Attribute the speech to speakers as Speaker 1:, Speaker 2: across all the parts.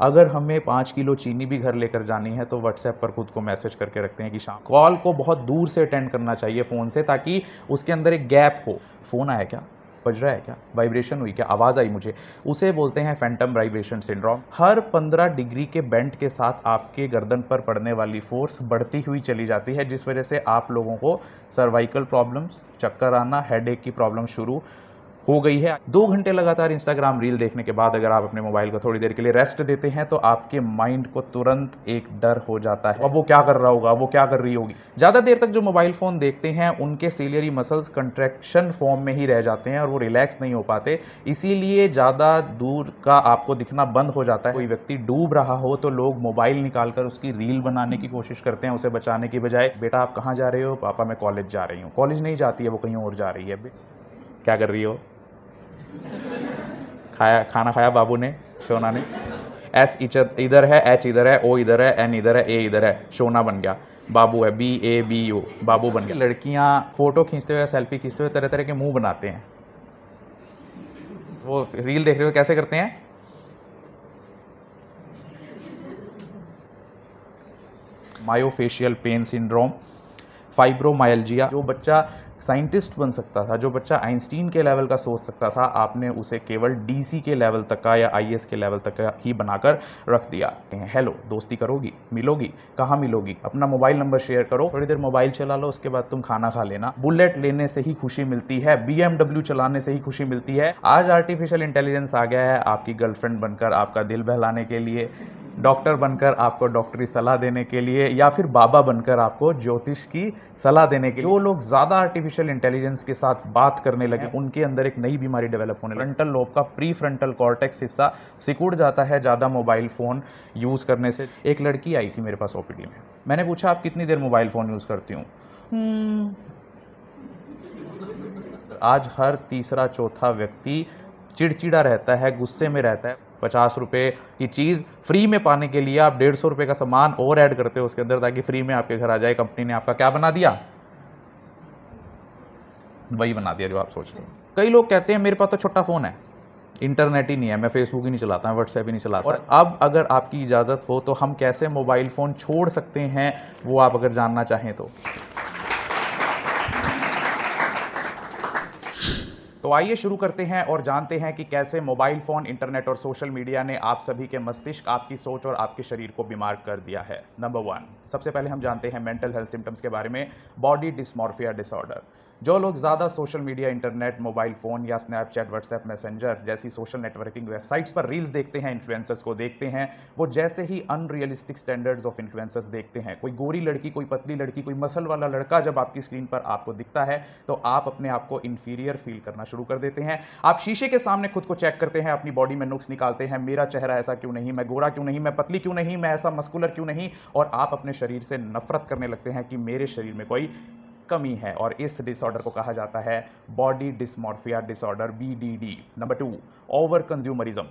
Speaker 1: अगर हमें 5 किलो चीनी भी घर लेकर जानी है तो व्हाट्सएप पर खुद को मैसेज करके रखते हैं कि शाम कॉल को बहुत दूर से अटेंड करना चाहिए फ़ोन से, ताकि उसके अंदर एक गैप हो। फ़ोन आया क्या, बज रहा है क्या, वाइब्रेशन हुई क्या, आवाज़ आई मुझे, उसे बोलते हैं फैंटम वाइब्रेशन सिंड्रोम। हर 15 डिग्री के बेंट के साथ आपके गर्दन पर पड़ने वाली फोर्स बढ़ती हुई चली जाती है, जिस वजह से आप लोगों को सर्वाइकल प्रॉब्लम्स, चक्कर आना, हेडेक की प्रॉब्लम शुरू हो गई है। 2 घंटे लगातार इंस्टाग्राम रील देखने के बाद अगर आप अपने मोबाइल को थोड़ी देर के लिए रेस्ट देते हैं तो आपके माइंड को तुरंत एक डर हो जाता है, अब वो क्या कर रहा होगा, वो क्या कर रही होगी। ज़्यादा देर तक जो मोबाइल फ़ोन देखते हैं उनके सिलियरी मसल्स कंट्रैक्शन फॉर्म में ही रह जाते हैं और वो रिलैक्स नहीं हो पाते, इसीलिए ज़्यादा दूर का आपको दिखना बंद हो जाता है। कोई व्यक्ति डूब रहा हो तो लोग मोबाइल निकाल कर उसकी रील बनाने की कोशिश करते हैं, उसे बचाने की बजाय। बेटा आप कहाँ जा रहे हो? पापा मैं कॉलेज जा रही हूँ। कॉलेज नहीं जाती है, वो कहीं और जा रही है। क्या कर रही हो? खाना खाया बाबू ने, सोना ने? एस इधर है, एच इधर है, ओ इधर है, एन इधर है, ए इधर है, सोना बन गया। बाबू है, BABU, बाबू बन गया। लड़कियां फोटो खींचते हुए, सेल्फी खींचते हुए तरह तरह के मुंह बनाते हैं। वो रील देख रहे हो कैसे करते हैं? Myofascial pain syndrome, fibromyalgia. जो बच्चा साइंटिस्ट बन सकता था, जो बच्चा आइंस्टीन के लेवल का सोच सकता था, आपने उसे केवल DC के लेवल तक का या IAS के लेवल तक का ही बनाकर रख दिया। हेलो, दोस्ती करोगी, मिलोगी, कहाँ मिलोगी, अपना मोबाइल नंबर शेयर करो, थोड़ी देर मोबाइल चला लो, उसके बाद तुम खाना खा लेना। बुलेट लेने से ही खुशी मिलती है, BMW चलाने से ही खुशी मिलती है। आज आर्टिफिशियल इंटेलिजेंस आ गया है आपकी गर्लफ्रेंड बनकर आपका दिल बहलाने के लिए, डॉक्टर बनकर आपको डॉक्टरी सलाह देने के लिए, या फिर बाबा बनकर आपको ज्योतिष की सलाह देने के लिए। जो लोग ज़्यादा आर्टिफिशियल इंटेलिजेंस के साथ बात करने लगे उनके अंदर एक नई बीमारी डेवलप होने लगी। फ्रंटल लोब का प्री फ्रंटल कॉर्टेक्स हिस्सा सिकुड़ जाता है ज़्यादा मोबाइल फ़ोन यूज़ करने से। एक लड़की आई थी मेरे पास OPD में, मैंने पूछा आप कितनी देर मोबाइल फ़ोन यूज़ करती हूँ? आज हर तीसरा चौथा व्यक्ति चिड़चिड़ा रहता है, गुस्से में रहता है। 50 रुपये की चीज़ फ्री में पाने के लिए आप 150 रुपये का सामान और ऐड करते हो उसके अंदर, ताकि फ्री में आपके घर आ जाए। कंपनी ने आपका क्या बना दिया? वही बना दिया जो आप सोच रहे हो। कई लोग कहते हैं मेरे पास तो छोटा फ़ोन है, इंटरनेट ही नहीं है, मैं फेसबुक ही नहीं चलाता, व्हाट्सएप ही नहीं चलाता। और अब अगर आपकी इजाज़त हो तो हम कैसे मोबाइल फ़ोन छोड़ सकते हैं, वो आप अगर जानना चाहें तो आइए शुरू करते हैं और जानते हैं कि कैसे मोबाइल फ़ोन, इंटरनेट और सोशल मीडिया ने आप सभी के मस्तिष्क, आपकी सोच और आपके शरीर को बीमार कर दिया है। नंबर 1, सबसे पहले हम जानते हैं मेंटल हेल्थ सिम्टम्स के बारे में। Body dysmorphia disorder. जो लोग ज़्यादा social media, internet, mobile phone या स्नैपचैट, व्हाट्सएप मैसेंजर जैसी सोशल नेटवर्किंग वेबसाइट्स पर रील्स देखते हैं, इन्फ्लुएंसर्स को देखते हैं, वो जैसे ही अनरियलिस्टिक स्टैंडर्ड्स ऑफ इन्फ्लुएंसर्स देखते हैं, कोई गोरी लड़की, कोई पतली लड़की, कोई मसल वाला लड़का जब आपकी स्क्रीन पर आपको दिखता है तो आप अपने आप को इंफीरियर फील करना शुरू कर देते हैं। आप शीशे के सामने खुद को चेक करते हैं, अपनी बॉडी में नुक्स निकालते हैं, मेरा चेहरा ऐसा क्यों नहीं, मैं गोरा क्यों नहीं, मैं पतली क्यों नहीं, मैं ऐसा मस्कुलर क्यों नहीं, और आप अपने शरीर से नफरत करने लगते हैं कि मेरे शरीर में कोई कमी है। और इस डिसऑर्डर को कहा जाता है body dysmorphia disorder, BDD। Number 2, over consumerism.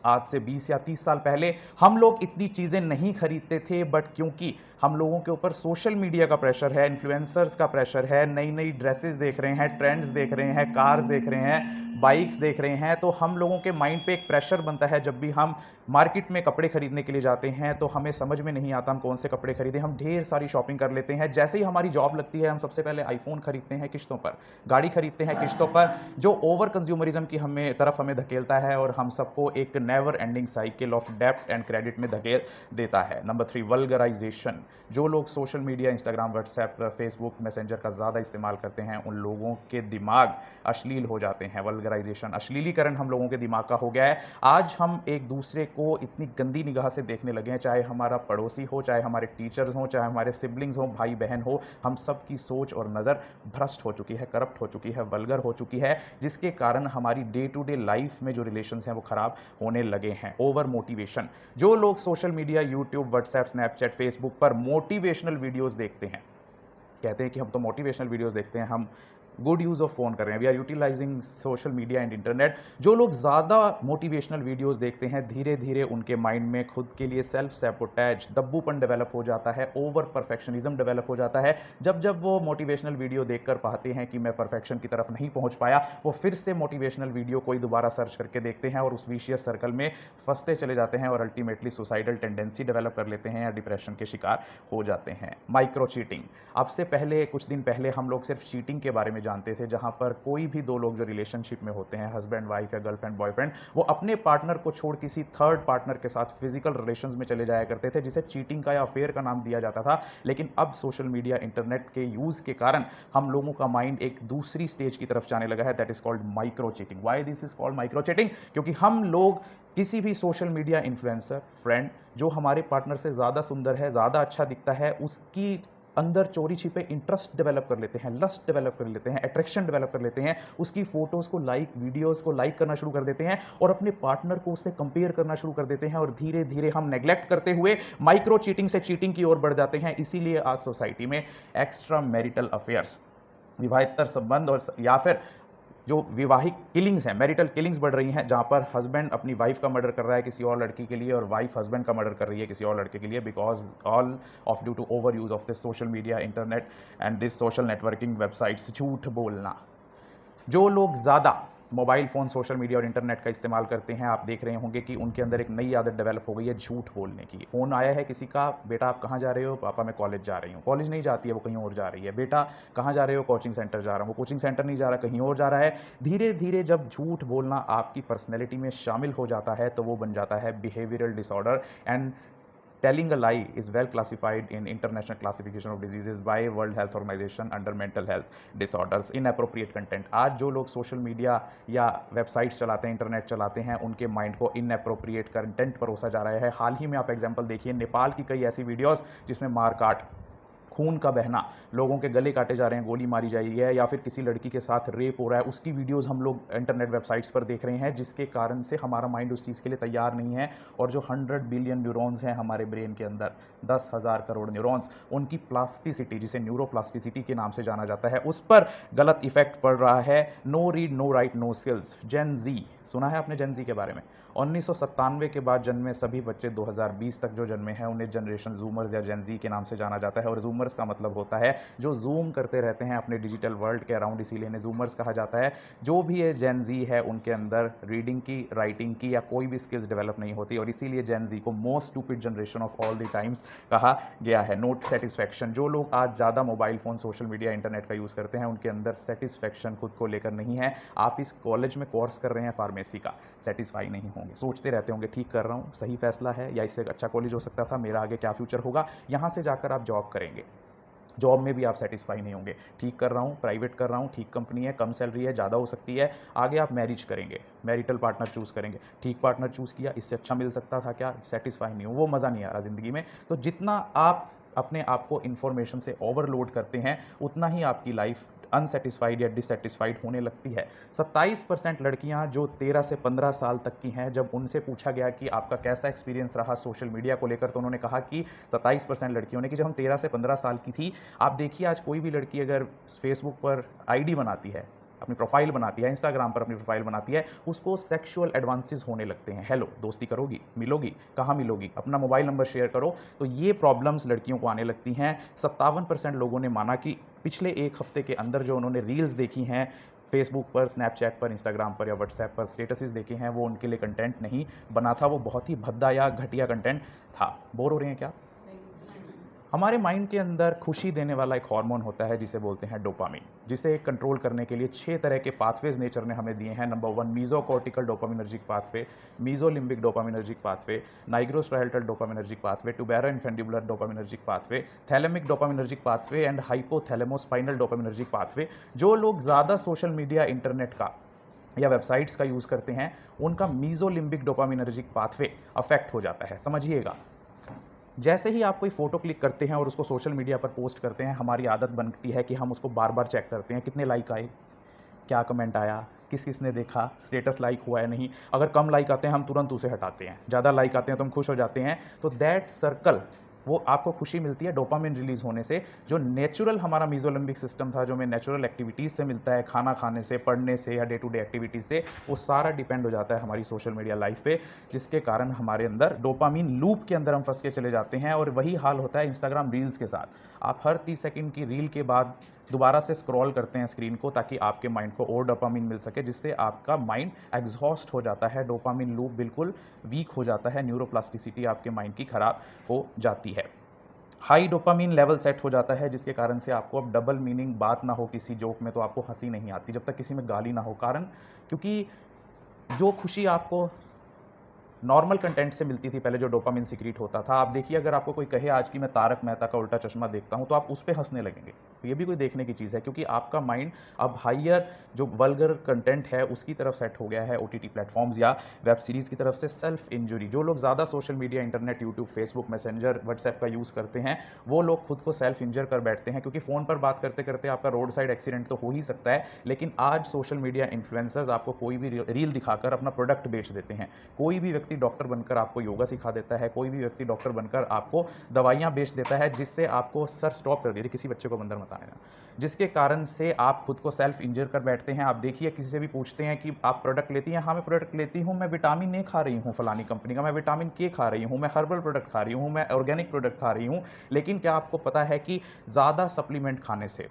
Speaker 1: आज से 20 या 30 साल पहले हम लोग इतनी चीज़ें नहीं खरीदते थे, बट क्योंकि हम लोगों के ऊपर सोशल मीडिया का प्रेशर है, इन्फ्लुएंसर्स का प्रेशर है, नई नई ड्रेसेस देख रहे हैं, ट्रेंड्स देख रहे हैं, कार्स देख रहे हैं, बाइक्स देख रहे हैं, तो हम लोगों के माइंड पे एक प्रेशर बनता है। जब भी हम मार्केट में कपड़े खरीदने के लिए जाते हैं तो हमें समझ में नहीं आता हम कौन से कपड़े खरीदें, हम ढेर सारी शॉपिंग कर लेते हैं। जैसे ही हमारी जॉब लगती है हम सबसे पहले आईफोन खरीदते हैं किश्तों पर, गाड़ी खरीदते हैं किश्तों पर, जो ओवर कंज्यूमरिज्म की तरफ हमें धकेलता है और हम सबको एक नेवर एंडिंग साइकिल ऑफ डेब्ट एंड क्रेडिट में धकेल देता है। नंबर 3, वल्गराइजेशन। जो लोग social media, Instagram, WhatsApp, Facebook, messenger का ज़्यादा इस्तेमाल करते हैं उन लोगों के दिमाग अश्लील हो जाते हैं। वल्गराइजेशन, अश्लीलीकरण हम लोगों के दिमाग का हो गया है। आज हम एक दूसरे को इतनी गंदी निगाह से देखने लगे हैं, चाहे हमारा पड़ोसी हो, चाहे हमारे टीचर्स हों, चाहे हमारे सिबलिंग्स हों, भाई बहन हो, हम सब की सोच और नज़र भ्रष्ट हो चुकी है, करप्ट हो चुकी है, वल्गर हो चुकी है, जिसके कारण हमारी डे टू डे लाइफ में जो रिलेशंस हैं वो ख़राब होने लगे हैं। Over motivation. जो लोग social media, YouTube, WhatsApp, Snapchat, Facebook पर मोटिवेशनल वीडियोज़ देखते हैं, कहते हैं कि हम तो मोटिवेशनल वीडियोज़ देखते हैं, हम गुड यूज़ ऑफ फ़ोन कर रहे हैं, we are utilizing social media and internet. जो लोग ज़्यादा मोटिवेशनल वीडियोस देखते हैं, धीरे धीरे उनके माइंड में खुद के लिए सेल्फ सैबोटेज, दब्बूपन डेवलप हो जाता है, ओवर परफेक्शनिज्म डेवलप हो जाता है। जब जब वो मोटिवेशनल वीडियो देखकर पाते हैं कि मैं परफेक्शन की तरफ नहीं पहुंच पाया, वो फिर से मोटिवेशनल वीडियो कोई दोबारा सर्च करके देखते हैं और उस विशियस सर्कल में फंसते चले जाते हैं और अल्टीमेटली सुसाइडल टेंडेंसी डेवलप कर लेते हैं या डिप्रेशन के शिकार हो जाते हैं। माइक्रो चीटिंग, अब से पहले कुछ दिन पहले हम लोग सिर्फ चीटिंग के बारे में जानते थे, जहां पर कोई भी दो लोग जो रिलेशनशिप में होते हैं, हस्बैंड वाइफ या गर्लफ्रेंड बॉयफ्रेंड, वो अपने पार्टनर को छोड़ किसी थर्ड पार्टनर के साथ फिजिकल रिलेशंस में चले जाया करते थे, जिसे चीटिंग का या अफेयर का नाम दिया जाता था। लेकिन अब सोशल मीडिया इंटरनेट के यूज के कारण हम लोगों का माइंड एक दूसरी स्टेज की तरफ जाने लगा है, that is called micro cheating. Why this is called micro cheating? क्योंकि हम लोग किसी भी सोशल मीडिया इन्फ्लुएंसर फ्रेंड जो हमारे पार्टनर से ज़्यादा सुंदर है, ज़्यादा अच्छा दिखता है, उसकी अंदर चोरी छिपे इंटरेस्ट डेवलप कर लेते हैं, लस्ट डेवलप कर लेते हैं, अट्रैक्शन डेवलप कर लेते हैं, उसकी फोटोज़ को लाइक, वीडियोज़ को लाइक करना शुरू कर देते हैं और अपने पार्टनर को उससे कंपेयर करना शुरू कर देते हैं और धीरे धीरे हम नेग्लेक्ट करते हुए माइक्रो चीटिंग से चीटिंग की ओर बढ़ जाते हैं। इसीलिए आज सोसाइटी में एक्स्ट्रा मैरिटल अफेयर्स, विवाहेतर संबंध और या फिर जो विवाहिक किलिंग्स हैं, मैरिटल किलिंग्स बढ़ रही हैं, जहाँ पर हस्बैंड अपनी वाइफ का मर्डर कर रहा है किसी और लड़की के लिए और वाइफ हस्बैंड का मर्डर कर रही है किसी और लड़के के लिए, because all of due to over use of this social media, internet and this social networking websites. झूठ बोलना, जो लोग ज़्यादा मोबाइल फ़ोन, सोशल मीडिया और इंटरनेट का इस्तेमाल करते हैं, आप देख रहे होंगे कि उनके अंदर एक नई आदत डेवलप हो गई है झूठ बोलने की। फ़ोन आया है किसी का, बेटा आप कहाँ जा रहे हो? पापा मैं कॉलेज जा रही हूँ। कॉलेज नहीं जाती है, वो कहीं और जा रही है। बेटा कहाँ जा रहे हो? कोचिंग सेंटर जा रहा हूँ। वो कोचिंग सेंटर नहीं जा रहा, कहीं और जा रहा है। धीरे धीरे जब झूठ बोलना आपकी पर्सनैलिटी में शामिल हो जाता है तो वो बन जाता है behavioural disorder. And telling a lie is well classified in international classification of diseases by World Health Organization under mental health disorders. Inappropriate content, आज जो लोग सोशल मीडिया या वेबसाइट्स चलाते हैं, इंटरनेट चलाते हैं, उनके माइंड को इनअप्रोप्रिएट कंटेंट परोसा जा रहा है। हाल ही में आप एग्जांपल देखिए, नेपाल की कई ऐसी वीडियोस जिसमें मारकाट, खून का बहना, लोगों के गले काटे जा रहे हैं, गोली मारी जा रही है, या फिर किसी लड़की के साथ रेप हो रहा है, उसकी वीडियोस हम लोग इंटरनेट वेबसाइट्स पर देख रहे हैं, जिसके कारण से हमारा माइंड उस चीज़ के लिए तैयार नहीं है। और जो 100 बिलियन न्यूरॉन्स हैं हमारे ब्रेन के अंदर, 10,000 करोड़ न्यूरॉन्स, उनकी प्लास्टिसिटी, जिसे न्यूरोप्लास्टिसिटी के नाम से जाना जाता है, उस पर गलत इफेक्ट पड़ रहा है। No read, no write, no skills. Gen Z, सुना है आपने जेन जी के बारे में? 1997 के बाद जन्मे सभी बच्चे 2020 तक जो जन्मे हैं उन्हें जनरेशन जूमर्स या जेन जी के नाम से जाना जाता है। और जूमर्स का मतलब होता है जो जूम करते रहते हैं अपने डिजिटल वर्ल्ड के अराउंड, इसीलिए इन्हें जूमर्स कहा जाता है। जो भी ये जेन जी है उनके अंदर रीडिंग की, राइटिंग की या कोई भी स्किल्स डेवलप नहीं होती और इसीलिए जेन जी को most stupid generation of all the times कहा गया है। नोट सेटिस्फैक्शन, जो लोग आज ज़्यादा mobile phone, social media, internet का यूज़ करते हैं उनके अंदर सेटिस्फैक्शन खुद को लेकर नहीं है। आप इस कॉलेज में कोर्स कर रहे हैं फार्मेसी का, सेटिस्फाई नहीं होंगे, सोचते रहते होंगे ठीक कर रहा हूँ, सही फैसला है, या इससे अच्छा कॉलेज हो सकता था, मेरा आगे क्या फ्यूचर होगा। यहाँ से जाकर आप जॉब करेंगे, जॉब में भी आप सेटिस्फाई नहीं होंगे, ठीक कर रहा हूँ, प्राइवेट कर रहा हूँ, ठीक कंपनी है, कम सैलरी है, ज़्यादा हो सकती है। आगे आप मैरिज करेंगे, मैरिटल पार्टनर चूज़ करेंगे, ठीक पार्टनर चूज़ किया, इससे अच्छा मिल सकता था क्या, सेटिस्फाई नहीं हो, वो मज़ा नहीं आ रहा ज़िंदगी में। तो जितना आप अपने आप को इन्फॉर्मेशन से ओवरलोड करते हैं उतना ही आपकी लाइफ अनसेटिस्फाइड या डिससेटिस्फाइड होने लगती है। 27% लड़कियां जो 13 से 15 साल तक की हैं, जब उनसे पूछा गया कि आपका कैसा एक्सपीरियंस रहा सोशल मीडिया को लेकर, तो उन्होंने कहा कि 27% लड़कियों ने कि जब हम 13 से 15 साल की थी। आप देखिए आज कोई भी लड़की अगर फेसबुक पर आईडी बनाती है, अपनी प्रोफाइल बनाती है, इंस्टाग्राम पर अपनी प्रोफाइल बनाती है, उसको सेक्सुअल एडवांसेस होने लगते हैं। हेलो, दोस्ती करोगी, मिलोगी, कहाँ मिलोगी, अपना मोबाइल नंबर शेयर करो। तो ये प्रॉब्लम्स लड़कियों को आने लगती हैं। 57% लोगों ने माना कि पिछले एक हफ्ते के अंदर जो उन्होंने रील्स देखी हैं फेसबुक पर, स्नैपचैट पर, इंस्टाग्राम पर या व्हाट्सएप पर स्टेटसेस देखे हैं, वो उनके लिए कंटेंट नहीं बना था, वो बहुत ही भद्दा या घटिया कंटेंट था। बोर हो रहे हैं क्या? हमारे माइंड के अंदर खुशी देने वाला एक हार्मोन होता है जिसे बोलते हैं डोपामिन, जिसे कंट्रोल करने के लिए 6 तरह के पाथवेज नेचर ने हमें दिए हैं। Number 1 mesocortical dopaminergic pathway, mesolimbic dopaminergic pathway, nigrostriatal dopaminergic pathway, tubero infundibular dopaminergic pathway, thalamic dopaminergic pathway and hypothalamospinal dopaminergic pathway. जो लोग ज़्यादा सोशल मीडिया, इंटरनेट का या वेबसाइट्स का यूज़ करते हैं उनका मीजोलिम्बिक डोपामिनर्जिक पाथवे अफेक्ट हो जाता है। समझिएगा, जैसे ही आप कोई फ़ोटो क्लिक करते हैं और उसको सोशल मीडिया पर पोस्ट करते हैं, हमारी आदत बनती है कि हम उसको बार बार चेक करते हैं, कितने लाइक आए, क्या कमेंट आया, किस किस ने देखा, स्टेटस लाइक हुआ है नहीं। अगर कम लाइक आते हैं हम तुरंत उसे हटाते हैं, ज़्यादा लाइक आते हैं तो हम खुश हो जाते हैं। तो दैट सर्कल वो आपको खुशी मिलती है डोपामिन रिलीज होने से, जो नेचुरल हमारा मीजोलिम्बिक सिस्टम था, जो हमें नेचुरल एक्टिविटीज़ से मिलता है, खाना खाने से, पढ़ने से या डे टू डे एक्टिविटीज़ से, वो सारा डिपेंड हो जाता है हमारी सोशल मीडिया लाइफ पे, जिसके कारण हमारे अंदर डोपामिन लूप के अंदर हम फंस के चले जाते हैं। और वही हाल होता है इंस्टाग्राम रील्स के साथ। आप हर 30 सेकंड की रील के बाद दोबारा से स्क्रॉल करते हैं स्क्रीन को, ताकि आपके माइंड को और डोपामिन मिल सके, जिससे आपका माइंड एग्जॉस्ट हो जाता है, डोपामिन लूप बिल्कुल वीक हो जाता है, न्यूरोप्लास्टिसिटी आपके माइंड की खराब हो जाती है, हाई डोपामिन लेवल सेट हो जाता है, जिसके कारण से आपको अब डबल मीनिंग बात ना हो किसी जोक में तो आपको हंसी नहीं आती, जब तक किसी में गाली ना हो। कारण क्योंकि जो खुशी आपको नॉर्मल कंटेंट से मिलती थी पहले, जो डोपामिन सीक्रेट होता था, आप देखिए अगर आपको कोई कहे आज की मैं तारक मेहता का उल्टा चश्मा देखता हूं, तो आप उस पर हंसने लगेंगे। तो ये भी कोई देखने की चीज़ है, क्योंकि आपका माइंड अब हाइयर जो वल्गर कंटेंट है उसकी तरफ सेट हो गया है, ओटीटी प्लेटफॉर्म्स या वेब सीरीज़ की तरफ से। सेल्फ इंजुरी, जो लोग ज़्यादा social media, internet, YouTube, Facebook, messenger, WhatsApp का यूज़ करते हैं, वो लोग खुद को सेल्फ इंजर कर बैठते हैं, क्योंकि फ़ोन पर बात करते करते आपका रोड साइड एक्सीडेंट तो हो ही सकता है। लेकिन आज सोशल मीडिया इन्फ्लुएंसर्स आपको कोई भी रील दिखाकर अपना प्रोडक्ट बेच देते हैं। कोई भी व्यक्ति डॉक्टर बनकर आपको योगा सिखा देता है, कोई भी व्यक्ति डॉक्टर बनकर आपको दवाइयां बेच देता है, जिससे आपको सर स्टॉप कर दीजिए, किसी बच्चे को अंदर मत आना, जिसके कारण से आप खुद को सेल्फ इंजर कर बैठते हैं। आप देखिए किसी से भी पूछते हैं कि आप प्रोडक्ट लेती हैं, हाँ मैं प्रोडक्ट लेती हूँ, मैं विटामिन ए खा रही हूँ फलानी कंपनी का, मैं विटामिन के खा रही हूँ, मैं हर्बल प्रोडक्ट खा रही हूँ, मैं ऑर्गेनिक प्रोडक्ट खा रही हूँ। लेकिन क्या आपको पता है कि ज़्यादा सप्लीमेंट खाने से,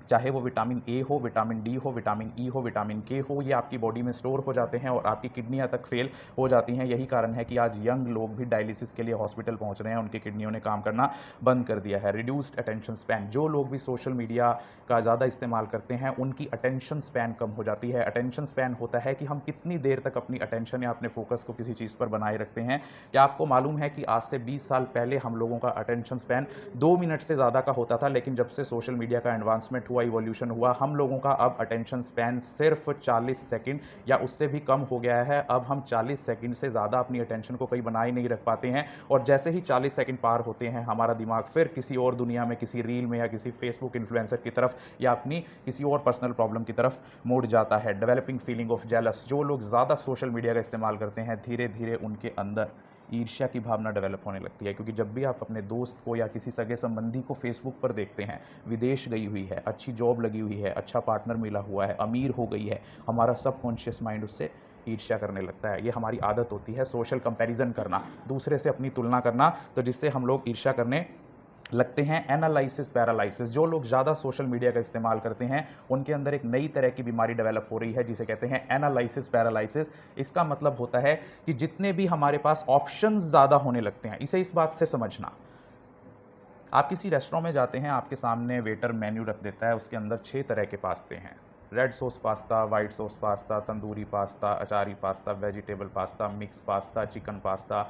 Speaker 1: चाहे वो विटामिन ए हो, विटामिन डी हो, विटामिन ई हो, विटामिन के हो, ये आपकी बॉडी में स्टोर हो जाते हैं और आपकी किडनियां तक फेल हो जाती हैं। यही कारण है कि आज यंग लोग भी डायलिसिस के लिए हॉस्पिटल पहुंच रहे हैं, उनकी किडनियों ने काम करना बंद कर दिया है। रिड्यूस्ड अटेंशन स्पैन, जो लोग भी सोशल मीडिया का ज़्यादा इस्तेमाल करते हैं उनकी अटेंशन स्पैन कम हो जाती है। अटेंशन स्पैन होता है कि हम कितनी देर तक अपनी अटेंशन या अपने फोकस को किसी चीज़ पर बनाए रखते हैं। क्या आपको मालूम है कि आज से 20 साल पहले हम लोगों का अटेंशन स्पैन 2 मिनट से ज़्यादा का होता था, लेकिन जब से सोशल मीडिया का एडवांसमेंट हुआ, इवोल्यूशन हुआ, हम लोगों का अब अटेंशन स्पैन सिर्फ 40 सेकंड या उससे भी कम हो गया है। अब हम 40 सेकंड से ज़्यादा अपनी अटेंशन को कहीं बनाए नहीं रख पाते हैं, और जैसे ही 40 सेकंड पार होते हैं हमारा दिमाग फिर किसी और दुनिया में, किसी रील में या किसी फेसबुक इन्फ्लुएंसर की तरफ या अपनी किसी और पर्सनल प्रॉब्लम की तरफ मुड़ जाता है। डेवलपिंग फीलिंग ऑफ जेलस, जो लोग ज़्यादा सोशल मीडिया का इस्तेमाल करते हैं, धीरे धीरे उनके अंदर ईर्ष्या की भावना डेवलप होने लगती है, क्योंकि जब भी आप अपने दोस्त को या किसी सगे संबंधी को फेसबुक पर देखते हैं, विदेश गई हुई है, अच्छी जॉब लगी हुई है, अच्छा पार्टनर मिला हुआ है, अमीर हो गई है, हमारा सबकॉन्शियस माइंड उससे ईर्ष्या करने लगता है। ये हमारी आदत होती है सोशल कंपैरिजन करना, दूसरे से अपनी तुलना करना, तो जिससे हम लोग ईर्ष्या करने लगते हैं। एनालिसिस पैरालिसिस, जो लोग ज़्यादा सोशल मीडिया का इस्तेमाल करते हैं उनके अंदर एक नई तरह की बीमारी डेवलप हो रही है, जिसे कहते हैं एनालिसिस पैरालिसिस। इसका मतलब होता है कि जितने भी हमारे पास ऑप्शंस ज़्यादा होने लगते हैं, इसे इस बात से समझना, आप किसी रेस्टोरेंट में जाते हैं, आपके सामने वेटर मेन्यू रख देता है, उसके अंदर 6 तरह के पास्ते हैं, red sauce pasta, white sauce pasta, tandoori pasta, achari pasta, vegetable pasta, mix pasta, chicken pasta.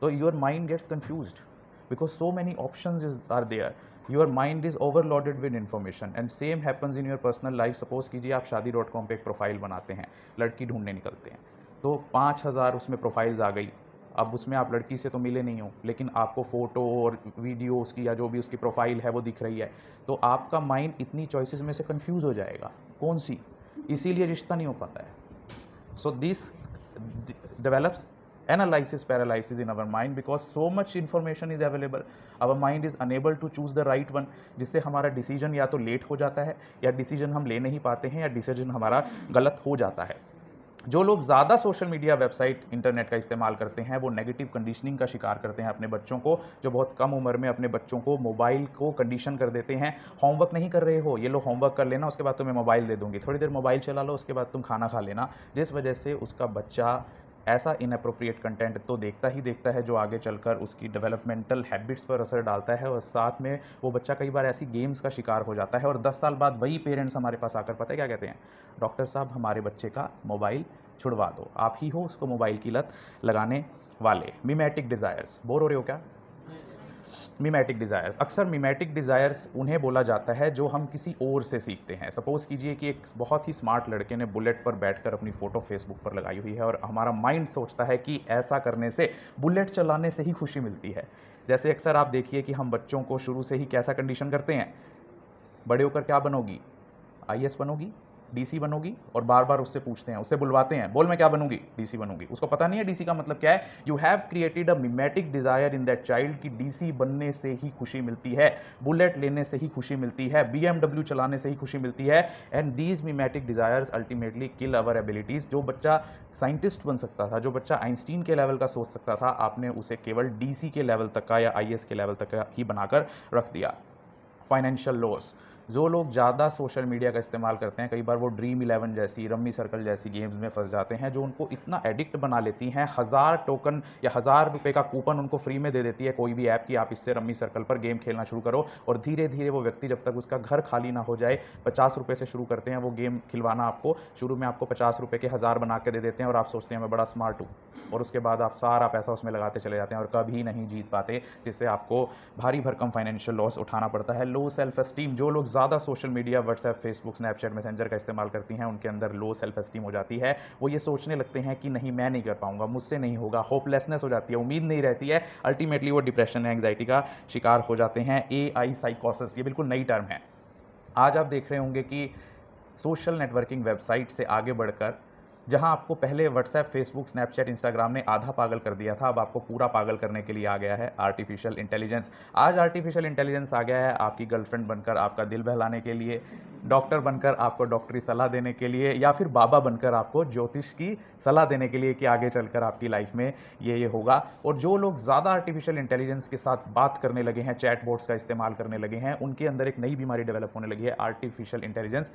Speaker 1: तो your mind gets confused because so many options are there, your mind is overloaded with information, and same happens in your personal life। suppose कीजिए आप shaadi.com पे एक profile बनाते हैं, लड़की ढूंढने निकलते हैं, तो 5000 उसमें प्रोफाइल्स आ गई। अब उसमें आप लड़की से तो मिले नहीं हो, लेकिन आपको फ़ोटो और वीडियो उसकी या जो भी उसकी प्रोफाइल है वो दिख रही है, तो आपका माइंड इतनी चॉइसेस में से कंफ्यूज हो जाएगा कौन सी, इसीलिए रिश्ता नहीं हो पाता है। So this develops analysis paralysis in our mind because so much information is available, our mind is unable to choose the right one, जिससे हमारा डिसीजन या तो लेट हो जाता है या डिसीजन हम ले नहीं पाते हैं या डिसीजन हमारा गलत हो जाता है। जो लोग ज़्यादा सोशल मीडिया, वेबसाइट, इंटरनेट का इस्तेमाल करते हैं वो नेगेटिव कंडीशनिंग का शिकार करते हैं अपने बच्चों को, जो बहुत कम उम्र में अपने बच्चों को मोबाइल को कंडीशन कर देते हैं। होमवर्क नहीं कर रहे हो, ये लो होमवर्क कर लेना, उसके बाद तुम्हें मोबाइल दे दूंगी, थोड़ी देर मोबाइल चला लो, उसके बाद तुम खाना खा लेना, जिस वजह से उसका बच्चा ऐसा इनअप्रोप्रिएट कंटेंट तो देखता ही देखता है जो आगे चलकर उसकी डेवलपमेंटल हैबिट्स पर असर डालता है, और साथ में वो बच्चा कई बार ऐसी गेम्स का शिकार हो जाता है। और 10 साल बाद वही पेरेंट्स हमारे पास आकर पता है क्या कहते हैं, डॉक्टर साहब हमारे बच्चे का मोबाइल छुड़वा दो, आप ही हो उसको मोबाइल की लत लगाने वाले। मिमेटिक डिज़ायर्स, बोर हो रहे हो क्या? मिमेटिक डिज़ायर्स, अक्सर मिमेटिक डिज़ायर्स उन्हें बोला जाता है जो हम किसी और से सीखते हैं। सपोज़ कीजिए कि एक बहुत ही स्मार्ट लड़के ने बुलेट पर बैठकर अपनी फ़ोटो फेसबुक पर लगाई हुई है, और हमारा माइंड सोचता है कि ऐसा करने से, बुलेट चलाने से ही खुशी मिलती है। जैसे अक्सर आप देखिए कि हम बच्चों को शुरू से ही कैसा कंडीशन करते हैं, बड़े होकर क्या बनोगी, IAS बनोगी, डीसी बनोगी, और बार बार उससे पूछते हैं, उससे बुलवाते हैं, बोल मैं क्या बनूंगी, डीसी बनूंगी। उसको पता नहीं है डीसी का मतलब क्या है। You have created a mimetic desire in that child कि डीसी बनने से ही खुशी मिलती है, बुलेट लेने से ही खुशी मिलती है, बीएमडब्ल्यू चलाने से ही खुशी मिलती है। And these mimetic desires ultimately kill our abilities. जो बच्चा साइंटिस्ट बन सकता था, जो बच्चा आइंस्टीन के लेवल का सोच सकता था, आपने उसे केवल डीसी के लेवल तक का या आईएएस के लेवल तक का ही बनाकर रख दिया। Financial loss. जो लोग ज़्यादा सोशल मीडिया का इस्तेमाल करते हैं, कई बार वो ड्रीम 11 जैसी, रम्मी सर्कल जैसी गेम्स में फंस जाते हैं, जो उनको इतना एडिक्ट बना लेती हैं। 1000 टोकन या 1000 रुपये का कूपन उनको फ्री में दे देती है कोई भी ऐप कि आप इससे रम्मी सर्कल पर गेम खेलना शुरू करो, और धीरे धीरे वो व्यक्ति जब तक उसका घर खाली ना हो जाए, 50 रुपये से शुरू करते हैं वो गेम खिलवाना आपको। शुरू में आपको 50 रुपये के 1000 बना के दे देते हैं और आप सोचते हैं मैं बड़ा स्मार्ट हूँ, और उसके बाद आप सारा पैसा उसमें लगाते चले जाते हैं और कभी नहीं जीत पाते, जिससे आपको भारी भरकम फाइनेंशियल लॉस उठाना पड़ता है। Low self esteem. जो लोग ज़्यादा social media, WhatsApp, Facebook, Snapchat, messenger का इस्तेमाल करती हैं, उनके अंदर लो सेल्फ एस्टीम हो जाती है। वो ये सोचने लगते हैं कि नहीं मैं नहीं कर पाऊंगा, मुझसे नहीं होगा, होपलेसनेस हो जाती है, उम्मीद नहीं रहती है। अल्टीमेटली वो डिप्रेशन, एंग्जाइटी का शिकार हो जाते हैं। AI साइकोसिस, ये बिल्कुल नई टर्म है। आज आप देख रहे होंगे कि सोशल नेटवर्किंग वेबसाइट से आगे बढ़कर, जहां आपको पहले व्हाट्सएप, फेसबुक, स्नैपचैट, इंस्टाग्राम ने आधा पागल कर दिया था, अब आपको पूरा पागल करने के लिए आ गया है आर्टिफिशियल इंटेलिजेंस। आज आर्टिफिशियल इंटेलिजेंस आ गया है आपकी गर्लफ्रेंड बनकर आपका दिल बहलाने के लिए, डॉक्टर बनकर आपको डॉक्टरी सलाह देने के लिए, या फिर बाबा बनकर आपको ज्योतिष की सलाह देने के लिए कि आगे चलकर आपकी लाइफ में ये होगा। और जो लोग ज़्यादा आर्टिफिशियल इंटेलिजेंस के साथ बात करने लगे हैं, चैट बोट्स का इस्तेमाल करने लगे हैं, उनके अंदर एक नई बीमारी डेवलप होने लगी है, आर्टिफिशियल इंटेलिजेंस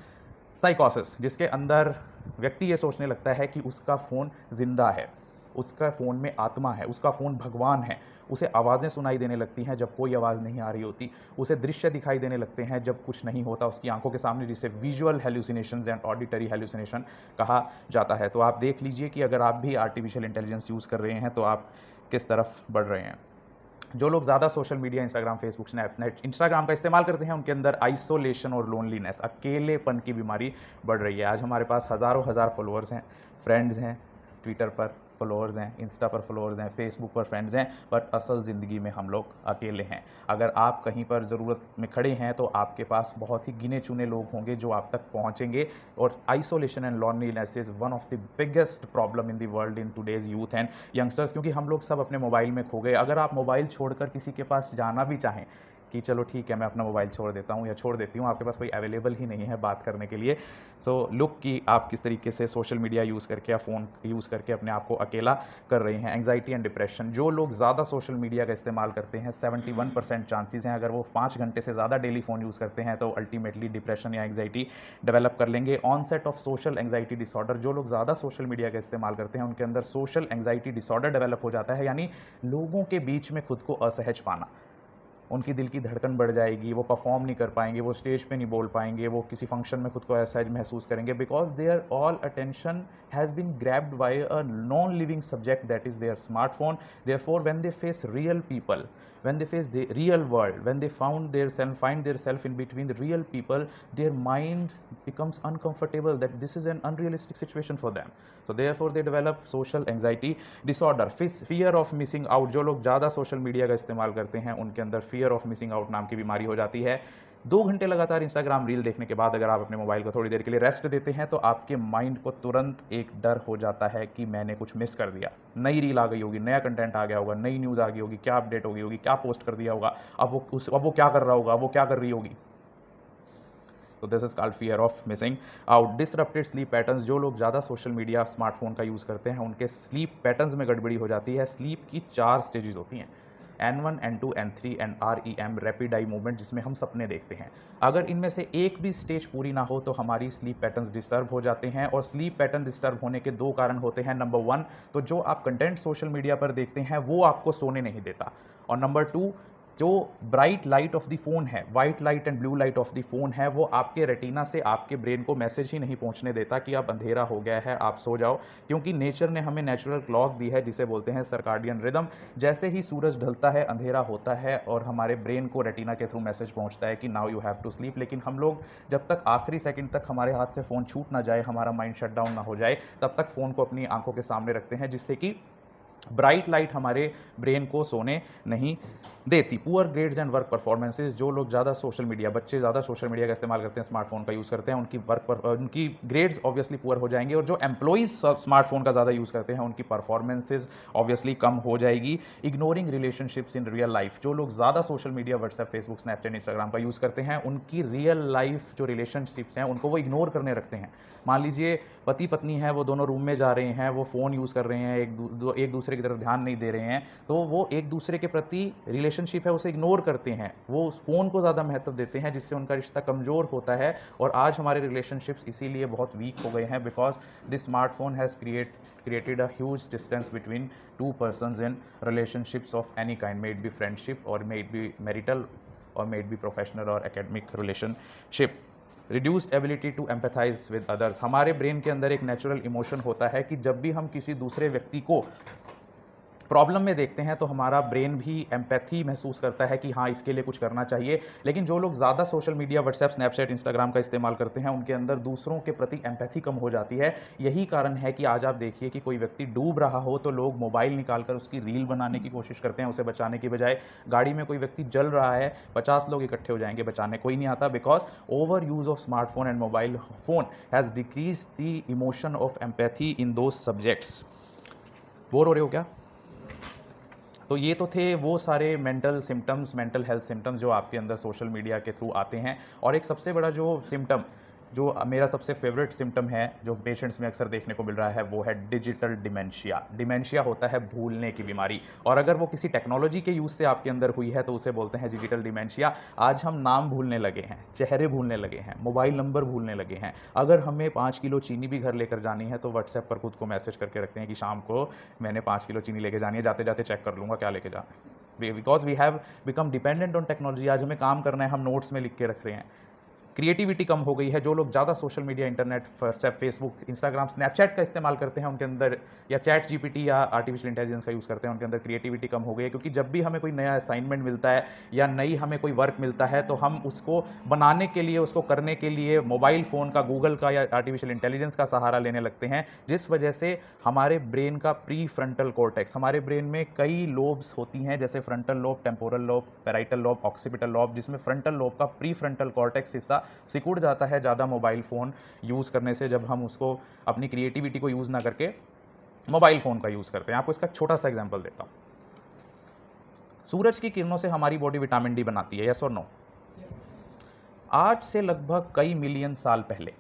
Speaker 1: साइकोसिस, जिसके अंदर व्यक्ति ये सोचने लगता है कि उसका फ़ोन जिंदा है, उसका फ़ोन में आत्मा है, उसका फ़ोन भगवान है। उसे आवाज़ें सुनाई देने लगती हैं जब कोई आवाज़ नहीं आ रही होती, उसे दृश्य दिखाई देने लगते हैं जब कुछ नहीं होता उसकी आंखों के सामने, जिसे visual hallucinations and auditory hallucination कहा जाता है। तो आप देख लीजिए कि अगर आप भी आर्टिफिशियल इंटेलिजेंस यूज़ कर रहे हैं तो आप किस तरफ बढ़ रहे हैं। जो लोग ज़्यादा social media, Instagram, Facebook, Snapchat, Instagram का इस्तेमाल करते हैं, उनके अंदर आइसोलेशन और लोनलीनेस, अकेलेपन की बीमारी बढ़ रही है। आज हमारे पास हज़ारों हज़ार फॉलोअर्स हैं, फ्रेंड्स हैं, ट्विटर पर फॉलोअर्स हैं, इंस्टा पर फॉलोअर्स हैं, फेसबुक पर फ्रेंड्स हैं, बट असल ज़िंदगी में हम लोग अकेले हैं। अगर आप कहीं पर ज़रूरत में खड़े हैं तो आपके पास बहुत ही गिने चुने लोग होंगे जो आप तक पहुंचेंगे। और isolation and loneliness is one of the biggest problem in the world in today's youth and youngsters, क्योंकि हम लोग सब अपने मोबाइल में खो गए। अगर आप मोबाइल छोड़कर किसी के पास जाना भी चाहें कि चलो ठीक है मैं अपना मोबाइल छोड़ देता हूँ या छोड़ देती हूँ, आपके पास कोई अवेलेबल ही नहीं है बात करने के लिए। सो लुक कि आप किस तरीके से सोशल मीडिया यूज़ करके या फ़ोन यूज़ करके अपने आप को अकेला कर रहे हैं। Anxiety and depression. जो लोग ज़्यादा सोशल मीडिया का इस्तेमाल करते हैं, 71% चांसेस हैं, अगर वो 5 घंटे से ज़्यादा डेली फ़ोन यूज़ करते हैं तो अल्टीमेटली डिप्रेशन या एंग्जाइटी डेवलप कर लेंगे। Onset of social anxiety disorder. जो लोग ज़्यादा सोशल मीडिया का इस्तेमाल करते हैं उनके अंदर सोशल एंग्जाइटी डिसऑर्डर डेवलप हो जाता है, यानी लोगों के बीच में खुद को असहज पाना। उनकी दिल की धड़कन बढ़ जाएगी, वो परफॉर्म नहीं कर पाएंगे, वो स्टेज पे नहीं बोल पाएंगे, वो किसी फंक्शन में खुद को असहज महसूस करेंगे, because their all attention has been grabbed by a non living subject that is their smartphone. Therefore when they face real people, when they face the real world, when they find their self in between the real people, their mind becomes uncomfortable that this is an unrealistic situation for them. So therefore they develop social anxiety disorder. Fear of missing out. जो लोग ज़्यादा social media का इस्तेमाल करते हैं उनके अंदर fear of missing out नाम की बीमारी हो जाती है। 2 घंटे लगातार इंस्टाग्राम रील देखने के बाद अगर आप अपने मोबाइल को थोड़ी देर के लिए रेस्ट देते हैं तो आपके माइंड को तुरंत एक डर हो जाता है कि मैंने कुछ मिस कर दिया, नई रील आ गई होगी, नया कंटेंट आ गया होगा, नई न्यूज़ आ गई होगी, क्या अपडेट हो गई होगी, क्या पोस्ट कर दिया होगा, अब वो क्या कर रहा होगा, वो क्या कर रही होगी। तो this is called fear of missing out. Disrupted sleep patterns. जो लोग ज़्यादा सोशल मीडिया, स्मार्टफोन का यूज़ करते हैं उनके स्लीप पैटर्न्स में गड़बड़ी हो जाती है। स्लीप की 4 स्टेजेस होती हैं, N1, N2, N3 and REM, rapid eye movement, जिसमें हम सपने देखते हैं। अगर इनमें से एक भी स्टेज पूरी ना हो तो हमारी स्लीप पैटर्न्स डिस्टर्ब हो जाते हैं। और स्लीप पैटर्न डिस्टर्ब होने के 2 कारण होते हैं। नंबर 1, तो जो आप कंटेंट सोशल मीडिया पर देखते हैं वो आपको सोने नहीं देता। और नंबर 2, जो bright light of the phone है, white light and blue light of the phone है, वो आपके रेटिना से आपके ब्रेन को मैसेज ही नहीं पहुंचने देता कि अब अंधेरा हो गया है, आप सो जाओ। क्योंकि नेचर ने हमें नेचुरल क्लॉक दी है जिसे बोलते हैं सर्काडियन रिदम। जैसे ही सूरज ढलता है अंधेरा होता है और हमारे ब्रेन को रेटिना के थ्रू मैसेज पहुंचता है कि now you have to sleep. लेकिन हम लोग जब तक आखिरी सेकंड तक हमारे हाथ से फ़ोन छूट ना जाए, हमारा माइंड शट डाउन ना हो जाए, तब तक फ़ोन को अपनी आंखों के सामने रखते हैं, जिससे कि ब्राइट लाइट हमारे ब्रेन को सोने नहीं देती। Poor grades and work performances, जो लोग ज़्यादा सोशल मीडिया, बच्चे ज़्यादा सोशल मीडिया का इस्तेमाल करते हैं, स्मार्टफोन का यूज़ करते हैं, उनकी ग्रेड्स ऑब्वियसली पुअर हो जाएंगे, और जो एम्प्लॉइज़ स्मार्टफोन का ज़्यादा यूज़ करते हैं उनकी परफॉर्मेंसेज ऑब्वियसली कम हो जाएगी। Ignoring relationships in real life, जो लोग ज़्यादा social media, WhatsApp, Facebook, Snapchat, Instagram का यूज़ करते हैं, उनकी रियल लाइफ जो रिलेशनशिप्स हैं उनको वो इग्नोर करने रखते हैं। मान लीजिए पति पत्नी है, वो दोनों रूम में जा रहे हैं, वो फ़ोन यूज़ कर रहे हैं, एक दूसरे की तरफ ध्यान नहीं दे रहे हैं, तो वो एक दूसरे के प्रति रिलेशनशिप है उसे इग्नोर करते हैं, वो उस फ़ोन को ज़्यादा महत्व देते हैं, जिससे उनका रिश्ता कमज़ोर होता है। और आज हमारे रिलेशनशिप्स इसीलिए बहुत वीक हो गए हैं, because this smartphone has created a huge distance between two persons in relationships of any kind, may it be friendship or may it be marital or may it be professional or academic relationship. Reduced ability to empathise with others, हमारे brain के अंदर एक natural emotion होता है कि जब भी हम किसी दूसरे व्यक्ति को प्रॉब्लम में देखते हैं तो हमारा ब्रेन भी एम्पैथी महसूस करता है कि हाँ इसके लिए कुछ करना चाहिए। लेकिन जो लोग ज़्यादा social media, WhatsApp, Snapchat, Instagram का इस्तेमाल करते हैं उनके अंदर दूसरों के प्रति एम्पैथी कम हो जाती है। यही कारण है कि आज आप देखिए कि कोई व्यक्ति डूब रहा हो तो लोग मोबाइल निकालकर उसकी रील बनाने की कोशिश करते हैं उसे बचाने की बजाय। गाड़ी में कोई व्यक्ति जल रहा है, 50 लोग इकट्ठे हो जाएंगे बचाने, कोई नहीं आता, because over use of smartphone and mobile phone has decrease the emotion of empathy in those subjects. Bore हो रहे हो क्या? तो ये तो थे वो सारे mental symptoms, mental health symptoms जो आपके अंदर सोशल मीडिया के थ्रू आते हैं। और एक सबसे बड़ा जो सिम्टम, जो मेरा सबसे फेवरेट सिम्टम है, जो पेशेंट्स में अक्सर देखने को मिल रहा है, वो है डिजिटल डिमेंशिया। डिमेंशिया होता है भूलने की बीमारी, और अगर वो किसी टेक्नोलॉजी के यूज़ से आपके अंदर हुई है तो उसे बोलते हैं डिजिटल डिमेंशिया। आज हम नाम भूलने लगे हैं, चेहरे भूलने लगे हैं, मोबाइल नंबर भूलने लगे हैं। अगर हमें 5 किलो चीनी भी घर लेकर जानी है तो व्हाट्सएप पर खुद को मैसेज करके रखते हैं कि शाम को मैंने 5 किलो चीनी लेके जानी है, जाते जाते चेक कर लूँगा क्या लेके जाना है, because we have become dependent on technology. आज हमें काम करना है, हम नोट्स में लिख के रख रहे हैं। क्रिएटिविटी कम हो गई है। जो लोग ज़्यादा social media, internet, WhatsApp, Facebook, Instagram, Snapchat का इस्तेमाल करते हैं उनके अंदर, या चैट जीपीटी या आर्टिफिशियल इंटेलिजेंस का यूज़ करते हैं, उनके अंदर क्रिएटिविटी कम हो गई है। क्योंकि जब भी हमें कोई नया असाइनमेंट मिलता है या नई हमें कोई वर्क मिलता है तो हम उसको बनाने के लिए, उसको करने के लिए मोबाइल फ़ोन का, गूगल का या आर्टिफिशियल इंटेलिजेंस का सहारा लेने लगते हैं, जिस वजह से हमारे ब्रेन का प्री फ्रंटल कॉर्टेक्स, हमारे ब्रेन में कई लोब्स होती हैं, जैसे frontal lobe, temporal lobe, parietal lobe, occipital lobe, जिसमें फ्रंटल लोब का प्री फ्रंटल कॉर्टेक्स हिस्सा सिकुड़ जाता है ज़्यादा मोबाइल फ़ोन यूज़ करने से, जब हम उसको अपनी क्रिएटिविटी को यूज़ ना करके मोबाइल फ़ोन का यूज़ करते हैं। आपको इसका छोटा सा एग्जांपल देता हूँ। सूरज की किरणों से हमारी बॉडी विटामिन डी बनाती है, यस और नो? आज से लगभग कई मिलियन साल पहले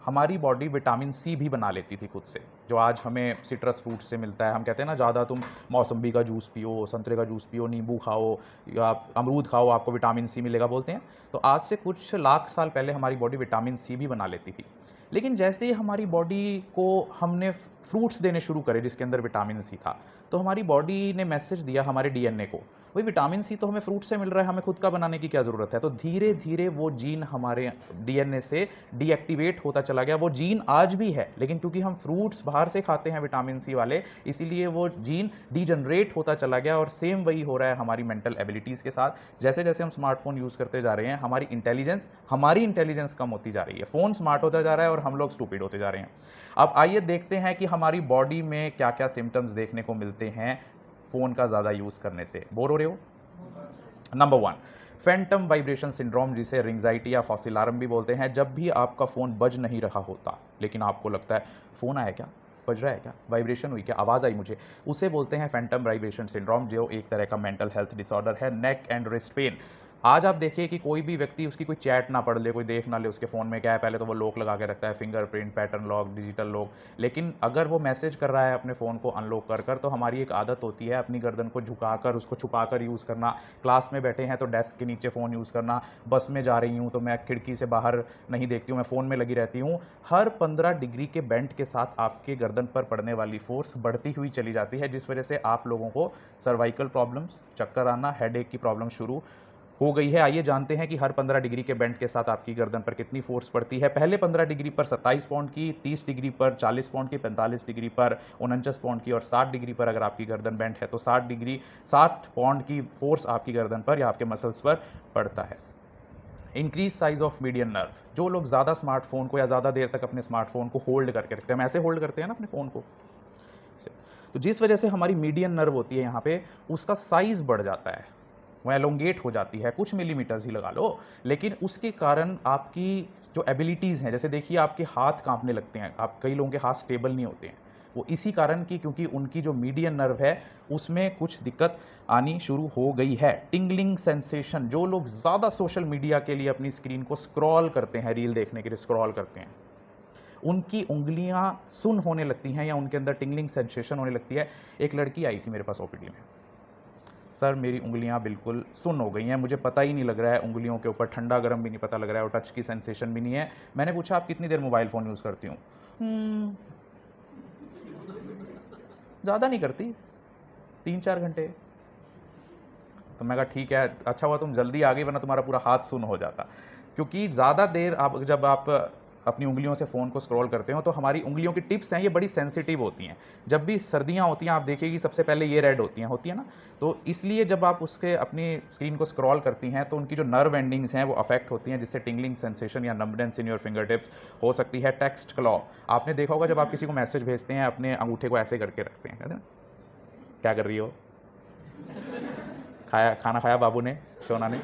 Speaker 1: हमारी बॉडी विटामिन सी भी बना लेती थी खुद से, जो आज हमें सिट्रस फ्रूट से मिलता है। हम कहते हैं ना, ज़्यादा तुम मौसम्बी का जूस पियो, संतरे का जूस पियो, नींबू खाओ या अमरूद खाओ, आपको विटामिन सी मिलेगा बोलते हैं। तो आज से कुछ लाख साल पहले हमारी बॉडी विटामिन सी भी बना लेती थी। लेकिन जैसे ही हमारी बॉडी को हमने फ्रूट्स देने शुरू करे जिसके अंदर विटामिन सी था, तो हमारी बॉडी ने मैसेज दिया हमारे डीएनए को, भाई विटामिन सी तो हमें फ्रूट से मिल रहा है, हमें खुद का बनाने की क्या ज़रूरत है। तो धीरे धीरे वो जीन हमारे डीएनए से डीएक्टिवेट होता चला गया। वो जीन आज भी है, लेकिन क्योंकि हम फ्रूट्स बाहर से खाते हैं विटामिन सी वाले, इसीलिए वो जीन डीजनरेट होता चला गया। और सेम वही हो रहा है हमारी मेंटल एबिलिटीज़ के साथ। जैसे जैसे हम स्मार्टफोन यूज़ करते जा रहे हैं, हमारी इंटेलिजेंस कम होती जा रही है। फ़ोन स्मार्ट होता जा रहा है और हम लोग स्टूपिड होते जा रहे हैं। अब आइए देखते हैं कि हमारी बॉडी में क्या क्या सिम्टम्स देखने को मिलते हैं फ़ोन का ज़्यादा यूज़ करने से। बोर हो रहे हो? नंबर 1, फैंटम वाइब्रेशन सिंड्रोम, जिसे रिंग्जाइटी या फॉसिल अलार्म भी बोलते हैं। जब भी आपका फ़ोन बज नहीं रहा होता लेकिन आपको लगता है फ़ोन आया क्या, बज रहा है क्या, वाइब्रेशन हुई क्या, आवाज़ आई मुझे, उसे बोलते हैं फैंटम वाइब्रेशन सिंड्रोम, जो एक तरह का मेंटल हेल्थ डिसऑर्डर है। नेक एंड रिस्ट पेन, आज आप देखिए कि कोई भी व्यक्ति उसकी कोई चैट ना पढ़ ले, कोई देख ना ले उसके फ़ोन में क्या है, पहले तो वो लॉक लगा के रखता है, fingerprint, pattern lock, digital lock. लेकिन अगर वो मैसेज कर रहा है अपने फ़ोन को अनलॉक कर कर, तो हमारी एक आदत होती है अपनी गर्दन को झुकाकर उसको छुपाकर यूज़ करना। क्लास में बैठे हैं तो डेस्क के नीचे फ़ोन यूज़ करना, बस में जा रही हूँ तो मैं खिड़की से बाहर नहीं देखती हूँ, मैं फ़ोन में लगी रहती हूँ। हर 15 डिग्री के बेंट के साथ आपके गर्दन पर पड़ने वाली फोर्स बढ़ती हुई चली जाती है, जिस वजह से आप लोगों को सर्वाइकल प्रॉब्लम्स, चक्कर आना, हेडेक की प्रॉब्लम शुरू हो गई है। आइए जानते हैं कि हर 15 डिग्री के बेंट के साथ आपकी गर्दन पर कितनी फोर्स पड़ती है। पहले 15 डिग्री पर 27 पाउंड की, 30 डिग्री पर 40 पाउंड की, 45 डिग्री पर 49 पाउंड की और 60 डिग्री पर अगर आपकी गर्दन बेंट है तो 60 पाउंड की फोर्स आपकी गर्दन पर या आपके मसल्स पर पड़ता है। Increase size of median nerve, जो लोग ज़्यादा स्मार्टफोन को या ज़्यादा देर तक अपने स्मार्टफोन को होल्ड करके रखते हैं, हम ऐसे होल्ड करते हैं ना अपने फ़ोन को, तो जिस वजह से हमारी मीडियन नर्व होती है यहाँ पे, उसका साइज़ बढ़ जाता है। वो एलोंगेट हो जाती है, कुछ मिलीमीटर्स ही लगा लो, लेकिन उसके कारण आपकी जो एबिलिटीज़ हैं, जैसे देखिए आपके हाथ काँपने लगते हैं, आप कई लोगों के हाथ स्टेबल नहीं होते हैं, वो इसी कारण की क्योंकि उनकी जो मीडियन नर्व है उसमें कुछ दिक्कत आनी शुरू हो गई है। टिंगलिंग सेंसेशन, जो लोग ज़्यादा सोशल मीडिया के लिए अपनी स्क्रीन को स्क्रॉल करते हैं, रील देखने के लिए स्क्रॉल करते हैं, उनकी उंगलियां सुन्न होने लगती हैं या उनके अंदर टिंगलिंग सेंसेशन होने लगती है। एक लड़की आई थी मेरे पास ओपीडी में, सर मेरी उंगलियां बिल्कुल सुन्न हो गई हैं, मुझे पता ही नहीं लग रहा है, उंगलियों के ऊपर ठंडा गर्म भी नहीं पता लग रहा है और टच की सेंसेशन भी नहीं है। मैंने पूछा आप कितनी देर मोबाइल फ़ोन यूज़ करती हूँ? ज़्यादा नहीं करती, 3-4 घंटे। तो मैं कहा ठीक है, अच्छा हुआ तुम जल्दी आ गई वरना तुम्हारा पूरा हाथ सुन्न हो जाता। क्योंकि ज़्यादा देर जब आप अपनी उंगलियों से फ़ोन को स्क्रॉल करते हो तो हमारी उंगलियों की टिप्स हैं ये बड़ी सेंसिटिव होती हैं। जब भी सर्दियाँ होती हैं आप देखिएगी सबसे पहले ये रेड होती हैं ना, तो इसलिए जब आप उसके अपनी स्क्रीन को स्क्रॉल करती हैं तो उनकी जो नर्व एंडिंग्स हैं वो अफेक्ट होती हैं, जिससे टिंगलिंग सेंसेशन या numbness in your finger tips हो सकती है। टेक्स्ट क्लॉ, आपने देखा होगा जब आप किसी को मैसेज भेजते हैं अपने अंगूठे को ऐसे करके रखते हैं, कहते हैं ना, क्या कर रही हो, खाना खाया बाबू ने, सोना ने,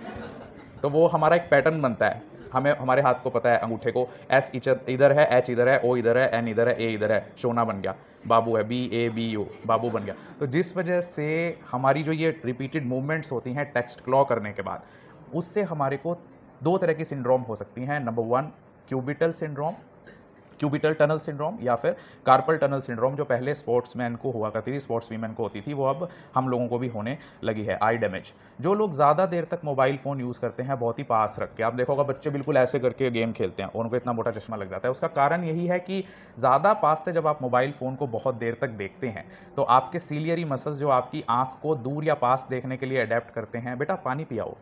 Speaker 1: तो वो हमारा एक पैटर्न बनता है। हमें हमारे हाथ को पता है अंगूठे को एस इधर है, एच इधर है, ओ इधर है, एन इधर है, ए इधर है, सोना बन गया, बाबू है, BABU बाबू बन गया। तो जिस वजह से हमारी जो ये रिपीटेड मूवमेंट्स होती हैं टेक्स्ट क्लॉ करने के बाद, उससे हमारे को 2 तरह की सिंड्रोम हो सकती हैं। Number 1 cubital syndrome, cubital tunnel syndrome, या फिर कार्पल टनल सिंड्रोम जो पहले स्पोर्ट्समैन को हुआ करती थी, स्पोर्ट्स वीमेन को होती थी, वो अब हम लोगों को भी होने लगी है। आई डैमेज, जो लोग ज़्यादा देर तक मोबाइल फ़ोन यूज़ करते हैं बहुत ही पास रख के, आप देखोगा बच्चे बिल्कुल ऐसे करके गेम खेलते हैं, उनको इतना मोटा चश्मा लग जाता है। उसका कारण यही है कि ज़्यादा पास से जब आप मोबाइल फ़ोन को बहुत देर तक देखते हैं तो आपके सीलियरी मसल्स जो आपकी आँख को दूर या पास देखने के लिए अडेप्ट करते हैं। बेटा पानी पियाओ,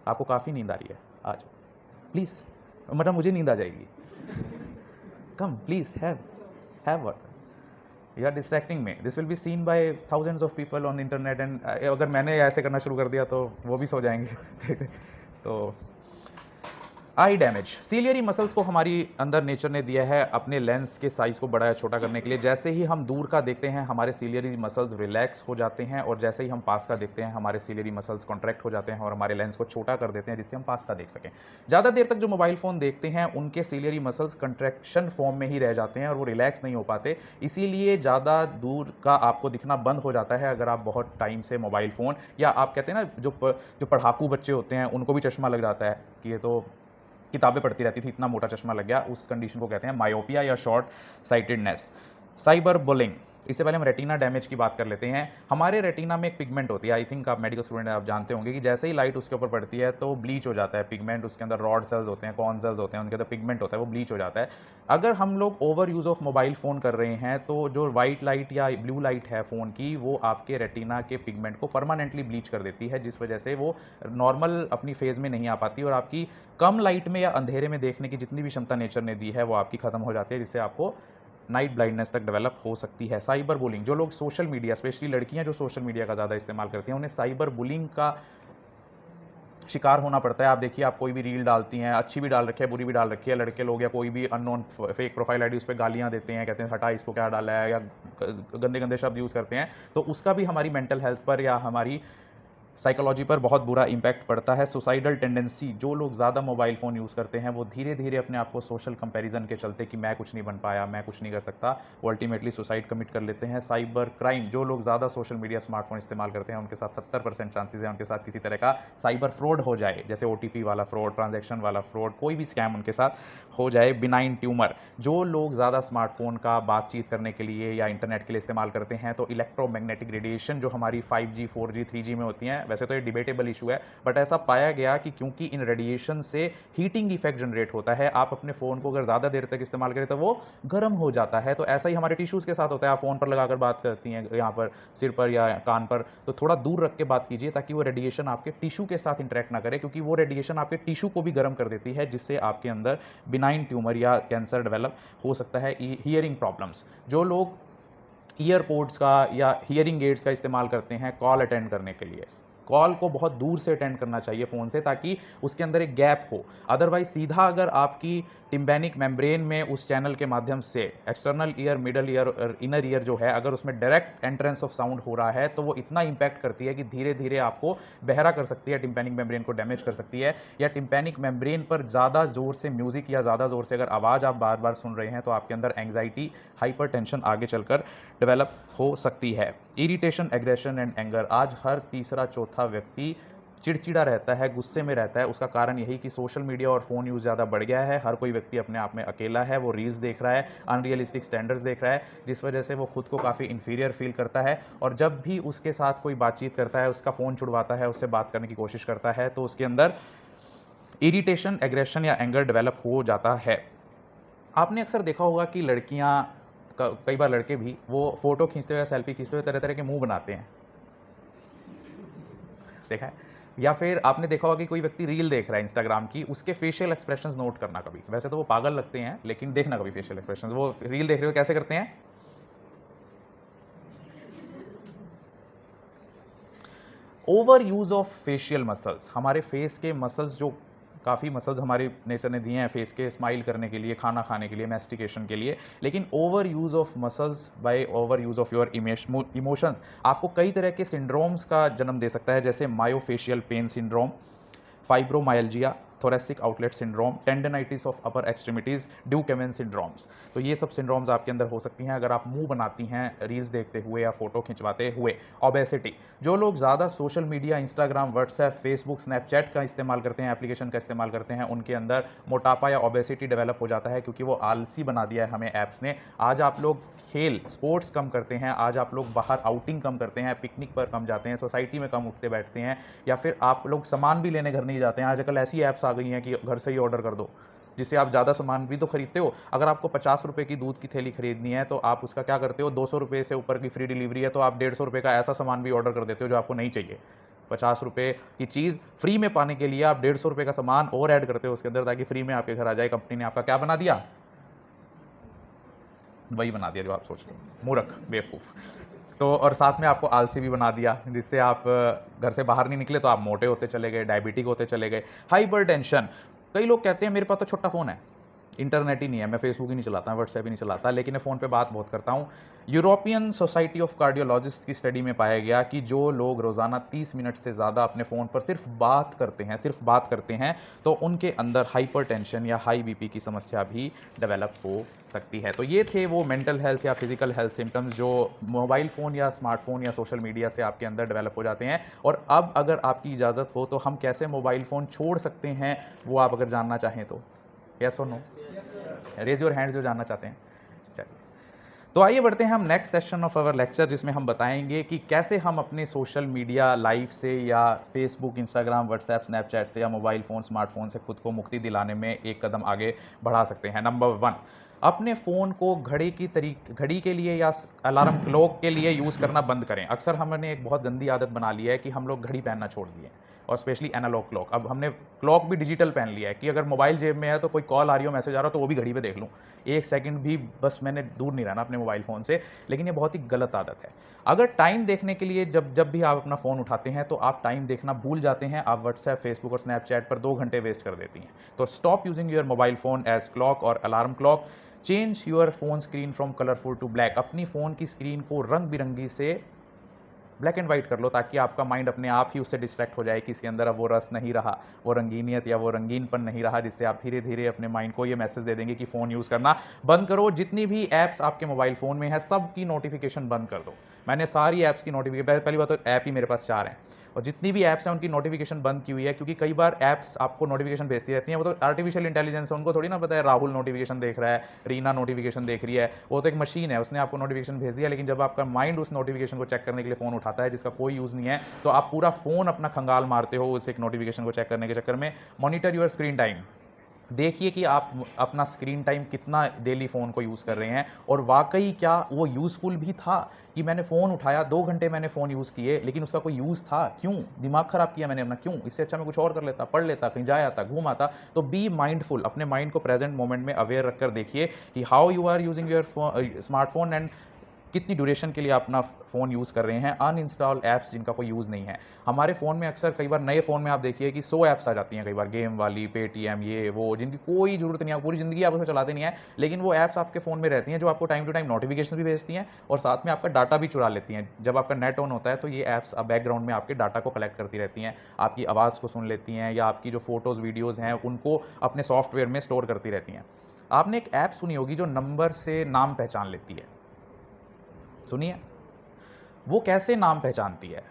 Speaker 1: आपको काफ़ी नींद आ रही है आज, प्लीज़, मतलब मुझे नींद आ जाएगी, come please have water, you are distracting me, this will be seen by thousands of people on internet and अगर मैंने ऐसे करना शुरू कर दिया तो वो भी सो जाएंगे तो आई डैमेज, सीलियरी मसल्स को हमारी अंदर नेचर ने दिया है अपने लेंस के साइज़ को बड़ा या छोटा करने के लिए। जैसे ही हम दूर का देखते हैं हमारे सीलियरी मसल्स रिलैक्स हो जाते हैं और जैसे ही हम पास का देखते हैं हमारे सीलियरी मसल्स कॉन्ट्रैक्ट हो जाते हैं और हमारे लेंस को छोटा कर देते हैं जिससे हम पास का देख सकें। ज़्यादा देर तक जो मोबाइल फ़ोन देखते हैं उनके सीलियरी मसल्स कंट्रैक्शन फॉर्म में ही रह जाते हैं और वो रिलैक्स नहीं हो पाते, इसीलिए ज़्यादा दूर का आपको दिखना बंद हो जाता है अगर आप बहुत टाइम से मोबाइल फ़ोन, या आप कहते हैं ना जो पढ़ाकू बच्चे होते हैं उनको भी चश्मा लग जाता है कि ये तो किताबें पढ़ती रहती थी, इतना मोटा चश्मा लग गया, उस कंडीशन को कहते हैं मायोपिया या शॉर्ट साइटेडनेस। साइबर बुलिंग, इससे पहले हम रेटिना डैमेज की बात कर लेते हैं। हमारे रेटिना में एक पिगमेंट होती है, आई थिंक आप मेडिकल स्टूडेंट हैं, आप जानते होंगे कि जैसे ही लाइट उसके ऊपर पड़ती है तो ब्लीच हो जाता है पिगमेंट, उसके अंदर रॉड सेल्स होते हैं, कॉन सेल्स होते हैं, उनके अंदर पिगमेंट होता है, वो ब्लीच हो जाता है। अगर हम लोग over use of mobile phone कर रहे हैं तो जो वाइट लाइट या ब्लू लाइट है फ़ोन की, वो आपके रेटिना के पिगमेंट को परमानेंटली ब्लीच कर देती है, जिस वजह से वो नॉर्मल अपनी फेज़ में नहीं आ पाती और आपकी कम लाइट में या अंधेरे में देखने की जितनी भी क्षमता नेचर ने दी है वो आपकी ख़त्म हो जाती है, जिससे आपको नाइट ब्लाइंडनेस तक डेवलप हो सकती है। साइबर बुलिंग, जो लोग सोशल मीडिया, स्पेशली लड़कियां जो सोशल मीडिया का ज़्यादा इस्तेमाल करती हैं, उन्हें साइबर बुलिंग का शिकार होना पड़ता है। आप देखिए, आप कोई भी रील डालती हैं, अच्छी भी डाल रखी है, बुरी भी डाल रखी है, लड़के लोग या कोई भी अननोन फेक प्रोफाइल आईडी उस पर गालियाँ देते हैं, कहते हैं हटा इसको क्या डाला है, या गंदे गंदे शब्द यूज़ करते हैं, तो उसका भी हमारी मेंटल हेल्थ पर या हमारी साइकोलॉजी पर बहुत बुरा इम्पैक्ट पड़ता है। सुसाइडल टेंडेंसी, जो लोग ज़्यादा मोबाइल फ़ोन यूज़ करते हैं वो धीरे धीरे अपने आप को सोशल कंपैरिजन के चलते कि मैं कुछ नहीं बन पाया, मैं कुछ नहीं कर सकता, वो अल्टीमेटली सुसाइड कमिट कर लेते हैं। साइबर क्राइम, जो लोग ज़्यादा सोशल मीडिया स्मार्टफोन इस्तेमाल करते हैं उनके साथ 70% चांसेस है उनके साथ किसी तरह का साइबर फ्रॉड हो जाए, जैसे OTP वाला फ्रॉड, ट्रांजैक्शन वाला फ्रॉड, कोई भी स्कैम उनके साथ हो जाए। बिनाइन ट्यूमर, जो लोग ज़्यादा स्मार्टफोन का बातचीत करने के लिए या इंटरनेट के लिए इस्तेमाल करते हैं तो इलेक्ट्रोमैग्नेटिक रेडिएशन जो हमारी 5G 4G 3G में होती हैं, वैसे तो ये डिबेटेबल इशू है, बट ऐसा पाया गया कि क्योंकि इन रेडिएशन से हीटिंग इफेक्ट जनरेट होता है, आप अपने फ़ोन को अगर ज़्यादा देर तक इस्तेमाल करें तो वो गर्म हो जाता है। तो ऐसा ही हमारे टिश्यूज़ के साथ होता है, आप फ़ोन पर लगाकर बात करती हैं यहाँ पर सिर पर या कान पर, तो थोड़ा दूर रख के बात कीजिए ताकि वो रेडिएशन आपके टिश्यू के साथ इंटरेक्ट ना करे, क्योंकि वो रेडिएशन आपके टिश्यू को भी गर्म कर देती है, जिससे आपके अंदर बिनाइन ट्यूमर या कैंसर डेवलप हो सकता है। हियरिंग प्रॉब्लम्स, जो लोग ईयरपोड्स का या हियरिंग एड्स का इस्तेमाल करते हैं कॉल अटेंड करने के लिए, कॉल को बहुत दूर से अटेंड करना चाहिए फ़ोन से ताकि उसके अंदर एक गैप हो, अदरवाइज सीधा अगर आपकी टिम्पैनिक मेम्ब्रेन में उस चैनल के माध्यम से एक्सटर्नल ईयर, मिडल ईयर और इनर ईयर जो है, अगर उसमें डायरेक्ट एंट्रेंस ऑफ साउंड हो रहा है तो वो इतना इंपैक्ट करती है कि धीरे धीरे आपको बहरा कर सकती है, टिम्पैनिक मेम्ब्रेन को डैमेज कर सकती है। या टिम्पैनिक मेम्ब्रेन पर ज़्यादा जोर से म्यूजिक या ज़्यादा जोर से अगर आवाज़ आप बार बार सुन रहे हैं तो आपके अंदर एंग्जाइटी, हाइपरटेंशन आगे चलकर डेवलप हो सकती है। इरिटेशन, एग्रेशन एंड एंगर, आज हर तीसरा चौथा व्यक्ति चिड़चिड़ा रहता है, गुस्से में रहता है। उसका कारण यही कि सोशल मीडिया और फ़ोन यूज़ ज़्यादा बढ़ गया है। हर कोई व्यक्ति अपने आप में अकेला है, वो रील्स देख रहा है, अनरियलिस्टिक स्टैंडर्ड्स देख रहा है, जिस वजह से वो खुद को काफ़ी इन्फीरियर फील करता है। और जब भी उसके साथ कोई बातचीत करता है, उसका फ़ोन छुड़वाता है, उससे बात करने की कोशिश करता है, तो उसके अंदर इरिटेशन, एग्रेशन या एंगर डेवलप हो जाता है। आपने अक्सर देखा होगा कि लड़कियाँ, कई बार लड़के भी, वो फ़ोटो खींचते हुए या सेल्फी खींचते हुए तरह तरह के मुँह बनाते हैं, देखा है? या फिर आपने देखा होगा कि कोई व्यक्ति रील देख रहा है इंस्टाग्राम की, उसके फेशियल एक्सप्रेशंस नोट करना कभी। वैसे तो वो पागल लगते हैं, लेकिन देखना कभी फेशियल एक्सप्रेशंस। वो रील देख रहे हो कैसे करते हैं? Over use of facial muscles, हमारे फेस के मसल्स, जो काफ़ी मसल्स हमारे नेचर ने दिए हैं फेस के स्माइल करने के लिए, खाना खाने के लिए, मैस्टिकेशन के लिए, लेकिन over use of muscles by over use of your emotions आपको कई तरह के सिंड्रोम्स का जन्म दे सकता है, जैसे myofascial pain syndrome, fibromyalgia, thoracic outlet syndrome, tendinitis of upper extremities, De Quervain syndromes. तो ये सब सिंड्रोम्स आपके अंदर हो सकती हैं अगर आप मुंह बनाती हैं रील्स देखते हुए या फोटो खिंचवाते हुए। ओबेसिटी, जो लोग ज़्यादा social media, Instagram, WhatsApp, Facebook, Snapchat का इस्तेमाल करते हैं, एप्लीकेशन का इस्तेमाल करते हैं, उनके अंदर मोटापा या ओबेसिटी डेवलप हो जाता है, क्योंकि वो आलसी बना दिया है हमें ऐप्स ने। आज आप लोग खेल, स्पोर्ट्स कम करते हैं, आज आप लोग बाहर आउटिंग कम करते हैं, पिकनिक पर कम जाते हैं, सोसाइटी में कम उठते बैठते हैं, या फिर आप लोग सामान भी लेने घर नहीं जाते हैं। आजकल ऐसी ऐप्स आ गई हैं कि घर से ही ऑर्डर कर दो, जिससे आप ज़्यादा सामान भी तो खरीदते हो। अगर आपको 50 रुपये की दूध की थैली खरीदनी है तो आप उसका क्या करते हो, 200 रुपये से ऊपर की फ्री डिलीवरी है तो आप 150 रुपये का ऐसा सामान भी ऑर्डर कर देते हो जो आपको नहीं चाहिए। 50 रुपये की चीज़ फ्री में पाने के लिए आप 150 रुपये का सामान और ऐड करते हो उसके अंदर, ताकि फ्री में आपके घर आ जाए। कंपनी ने आपका क्या बना दिया? वही बना दिया जो आप सोचते हो, मूर्ख, बेवकूफ़। तो और साथ में आपको आलसी भी बना दिया, जिससे आप घर से बाहर नहीं निकले तो आप मोटे होते चले गए, डायबिटिक होते चले गए। हाइपरटेंशन, कई लोग कहते हैं मेरे पास तो छोटा फ़ोन है, इंटरनेट ही नहीं है, मैं फेसबुक ही नहीं चलाता, व्हाट्सएप ही नहीं चलाता, लेकिन मैं फ़ोन पे बात बहुत करता हूँ। यूरोपियन सोसाइटी ऑफ कार्डियोलॉजिस्ट की स्टडी में पाया गया कि जो लोग रोज़ाना 30 मिनट से ज़्यादा अपने फ़ोन पर सिर्फ बात करते हैं, तो उनके अंदर हाइपरटेंशन या हाई बीपी की समस्या भी डेवलप हो सकती है। तो ये थे वो मेंटल हेल्थ या फिजिकल हेल्थ सिम्टम्स जो मोबाइल फ़ोन या स्मार्टफ़ोन या सोशल मीडिया से आपके अंदर डेवलप हो जाते हैं। और अब अगर आपकी इजाज़त हो तो हम कैसे मोबाइल फ़ोन छोड़ सकते हैं, वो आप अगर जानना चाहें तो यस और नो? रेज योर हैंड्स जो जानना चाहते हैं। चलिए, तो आइए बढ़ते हैं हम next session of our lecture, जिसमें हम बताएंगे कि कैसे हम अपने सोशल मीडिया लाइफ से या फेसबुक, इंस्टाग्राम, व्हाट्सएप, स्नैपचैट से या मोबाइल फ़ोन, स्मार्टफोन से खुद को मुक्ति दिलाने में एक कदम आगे बढ़ा सकते हैं। नंबर 1, अपने फ़ोन को घड़ी के लिए या अलार्म क्लॉक के लिए यूज़ करना बंद करें। अक्सर हमने एक बहुत गंदी आदत बना ली है कि हम लोग घड़ी पहनना छोड़ दिए, और स्पेशली एनालॉग क्लॉक। अब हमने क्लॉक भी डिजिटल पहन लिया है कि अगर मोबाइल जेब में है तो कोई कॉल आ रही हो, मैसेज आ रहा हो, तो वो भी घड़ी पे देख लूँ। 1 सेकंड भी बस मैंने दूर नहीं रहना अपने मोबाइल फ़ोन से। लेकिन ये बहुत ही गलत आदत है। अगर टाइम देखने के लिए जब भी आप अपना फ़ोन उठाते हैं तो आप टाइम देखना भूल जाते हैं, आप व्हाट्सएप, फेसबुक और स्नैपचैट पर 2 घंटे वेस्ट कर देती हैं। तो stop using your mobile phone as clock और alarm clock. Change your phone screen from colourful to black. अपनी फ़ोन की स्क्रीन को रंग बिरंगी से ब्लैक एंड वाइट कर लो, ताकि आपका माइंड अपने आप ही उससे डिस्ट्रैक्ट हो जाए कि इसके अंदर अब वो रस नहीं रहा, वो रंगीनियत या वो रंगीनपन नहीं रहा, जिससे आप धीरे धीरे अपने माइंड को ये मैसेज दे देंगे कि फ़ोन यूज़ करना बंद करो। जितनी भी ऐप्स आपके मोबाइल फ़ोन में है, सब की नोटिफिकेशन बंद कर दो। मैंने सारी ऐप्स की नोटिफिकेशन, पहली बात तो ऐप ही मेरे पास 4 हैं, और जितनी भी ऐप्स हैं उनकी नोटिफिकेशन बंद की हुई है, क्योंकि कई बार ऐप्स आपको नोटिफिकेशन भेजती रहती हैं। वो तो आर्टिफिशियल इंटेलिजेंस है, उनको थोड़ी ना पता है राहुल नोटिफिकेशन देख रहा है, रीना नोटिफिकेशन देख रही है। वो तो एक मशीन है, उसने आपको नोटिफिकेशन भेज दिया। लेकिन जब आपका माइंड उस नोटिफिकेशन को चेक करने के लिए फ़ोन उठाता है जिसका कोई यूज़ नहीं है, तो आप पूरा फ़ोन अपना खंगाल मारते हो उस एक नोटिफिकेशन को चेक करने के चक्कर में। Monitor your screen time. देखिए कि आप अपना स्क्रीन टाइम कितना डेली फ़ोन को यूज़ कर रहे हैं, और वाकई क्या वो यूज़फुल भी था कि मैंने फ़ोन उठाया, 2 घंटे मैंने फ़ोन यूज़ किए, लेकिन उसका कोई यूज़ था? क्यों दिमाग ख़राब किया मैंने अपना? क्यों? इससे अच्छा मैं कुछ और कर लेता, पढ़ लेता, कहीं जा आता, घूम आता। तो बी माइंडफुल, अपने माइंड को प्रेजेंट मोमेंट में अवेयर रखकर देखिए कि how you are using your smartphone, and कितनी ड्यूरेशन के लिए आप अपना फ़ोन यूज़ कर रहे हैं, अनइंस्टॉल ऐप्स जिनका कोई यूज़ नहीं है। हमारे फ़ोन में अक्सर कई बार नए फ़ोन में आप देखिए कि 100 ऐप्स आ जाती हैं कई बार, गेम वाली, पेटीएम, ये वो, जिनकी कोई ज़रूरत नहीं है, पूरी ज़िंदगी आप उसको चलाते नहीं हैं, लेकिन वो ऐप्स आपके फ़ोन में रहती हैं जो आपको टाइम टू टाइम नोटिफ़िकेशन भी भेजती हैं और साथ में आपका डाटा भी चुरा लेती हैं। जब आपका नेट ऑन होता है तो ये ऐप्स बैकग्राउंड में आपके डाटा को कलेक्ट करती रहती हैं, आपकी आवाज़ को सुन लेती हैं या आपकी जो फ़ोटोज़, वीडियोज़ हैं उनको अपने सॉफ्टवेयर में स्टोर करती रहती हैं। आपने एक ऐप सुनी होगी जो नंबर से नाम पहचान लेती है, सुनी है? वो कैसे नाम पहचानती है?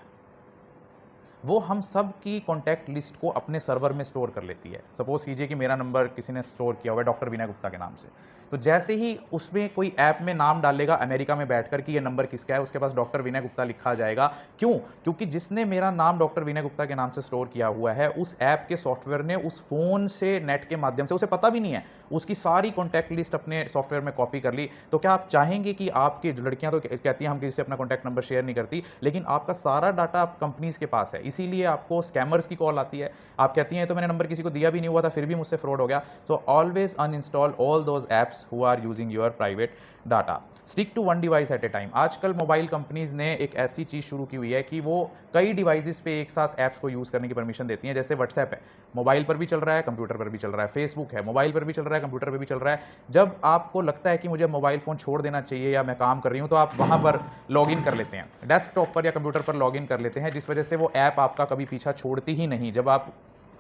Speaker 1: वो हम सब की कॉन्टैक्ट लिस्ट को अपने सर्वर में स्टोर कर लेती है। सपोज़ कीजिए कि मेरा नंबर किसी ने स्टोर किया हुआ है डॉक्टर विनय गुप्ता के नाम से। तो जैसे ही उसमें कोई ऐप में नाम डालेगा अमेरिका में बैठकर कि ये नंबर किसका है, उसके पास डॉक्टर विनय गुप्ता लिखा जाएगा। क्यों? क्योंकि जिसने मेरा नाम डॉक्टर विनय गुप्ता के नाम से स्टोर किया हुआ है, उस ऐप के सॉफ्टवेयर ने उस फ़ोन से नेट के माध्यम से, उसे पता भी नहीं है, उसकी सारी कॉन्टैक्ट लिस्ट अपने सॉफ्टवेयर में कॉपी कर ली। तो क्या आप चाहेंगे कि आपकी लड़कियाँ तो कहती हैं हम किसी से अपना कॉन्टैक्ट नंबर शेयर नहीं करती, लेकिन आपका सारा डाटा कंपनीज़ के पास है। इसीलिए आपको स्कैमर्स की कॉल आती है। आप कहती हैं तो मैंने नंबर किसी को दिया भी नहीं हुआ था, फिर भी मुझसे फ्रॉड हो गया। So always uninstall all those apps who are using your private data. Stick to one device at a time. आजकल मोबाइल कंपनीज़ ने एक ऐसी चीज़ शुरू की हुई है कि वो कई डिवाइसेज़ पे एक साथ ऐप्स को यूज़ करने की परमिशन देती हैं। जैसे व्हाट्सएप है, मोबाइल पर भी चल रहा है, कंप्यूटर पर भी चल रहा है। फेसबुक है, मोबाइल पर भी चल रहा है, कंप्यूटर पर भी चल रहा है। जब आपको लगता है कि मुझे मोबाइल फ़ोन छोड़ देना चाहिए या मैं काम कर रही हूँ, तो आप वहाँ पर लॉगिन कर लेते हैं। डेस्कटॉप पर या कंप्यूटर पर लॉगिन कर लेते हैं, जिस वजह से वो ऐप आपका कभी पीछा छोड़ती ही नहीं। जब आप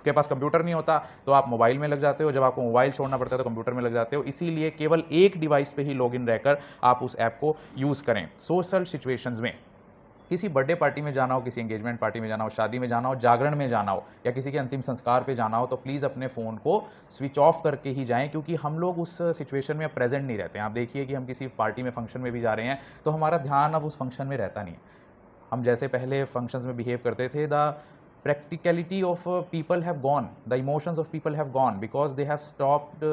Speaker 1: के पास कंप्यूटर नहीं होता तो आप मोबाइल में लग जाते हो, जब आपको मोबाइल छोड़ना पड़ता है तो कंप्यूटर में लग जाते हो। इसीलिए केवल एक डिवाइस पे ही लॉगिन रहकर आप उस ऐप को यूज़ करें। सोशल सिचुएशंस में किसी बर्थडे पार्टी में जाना हो, किसी एंगेजमेंट पार्टी में जाना हो, शादी में जाना हो, जागरण में जाना हो या किसी के अंतिम संस्कार पे जाना हो, तो प्लीज़ अपने फ़ोन को स्विच ऑफ करके ही जाएँ, क्योंकि हम लोग उस सिचुएशन में प्रेजेंट नहीं रहते हैं। आप देखिए कि हम किसी पार्टी में, फंक्शन में भी जा रहे हैं तो हमारा ध्यान अब उस फंक्शन में रहता नहीं है। हम जैसे पहले फंक्शंस में बिहेव करते थे, the practicality of people have gone, the emotions of people have gone because they have stopped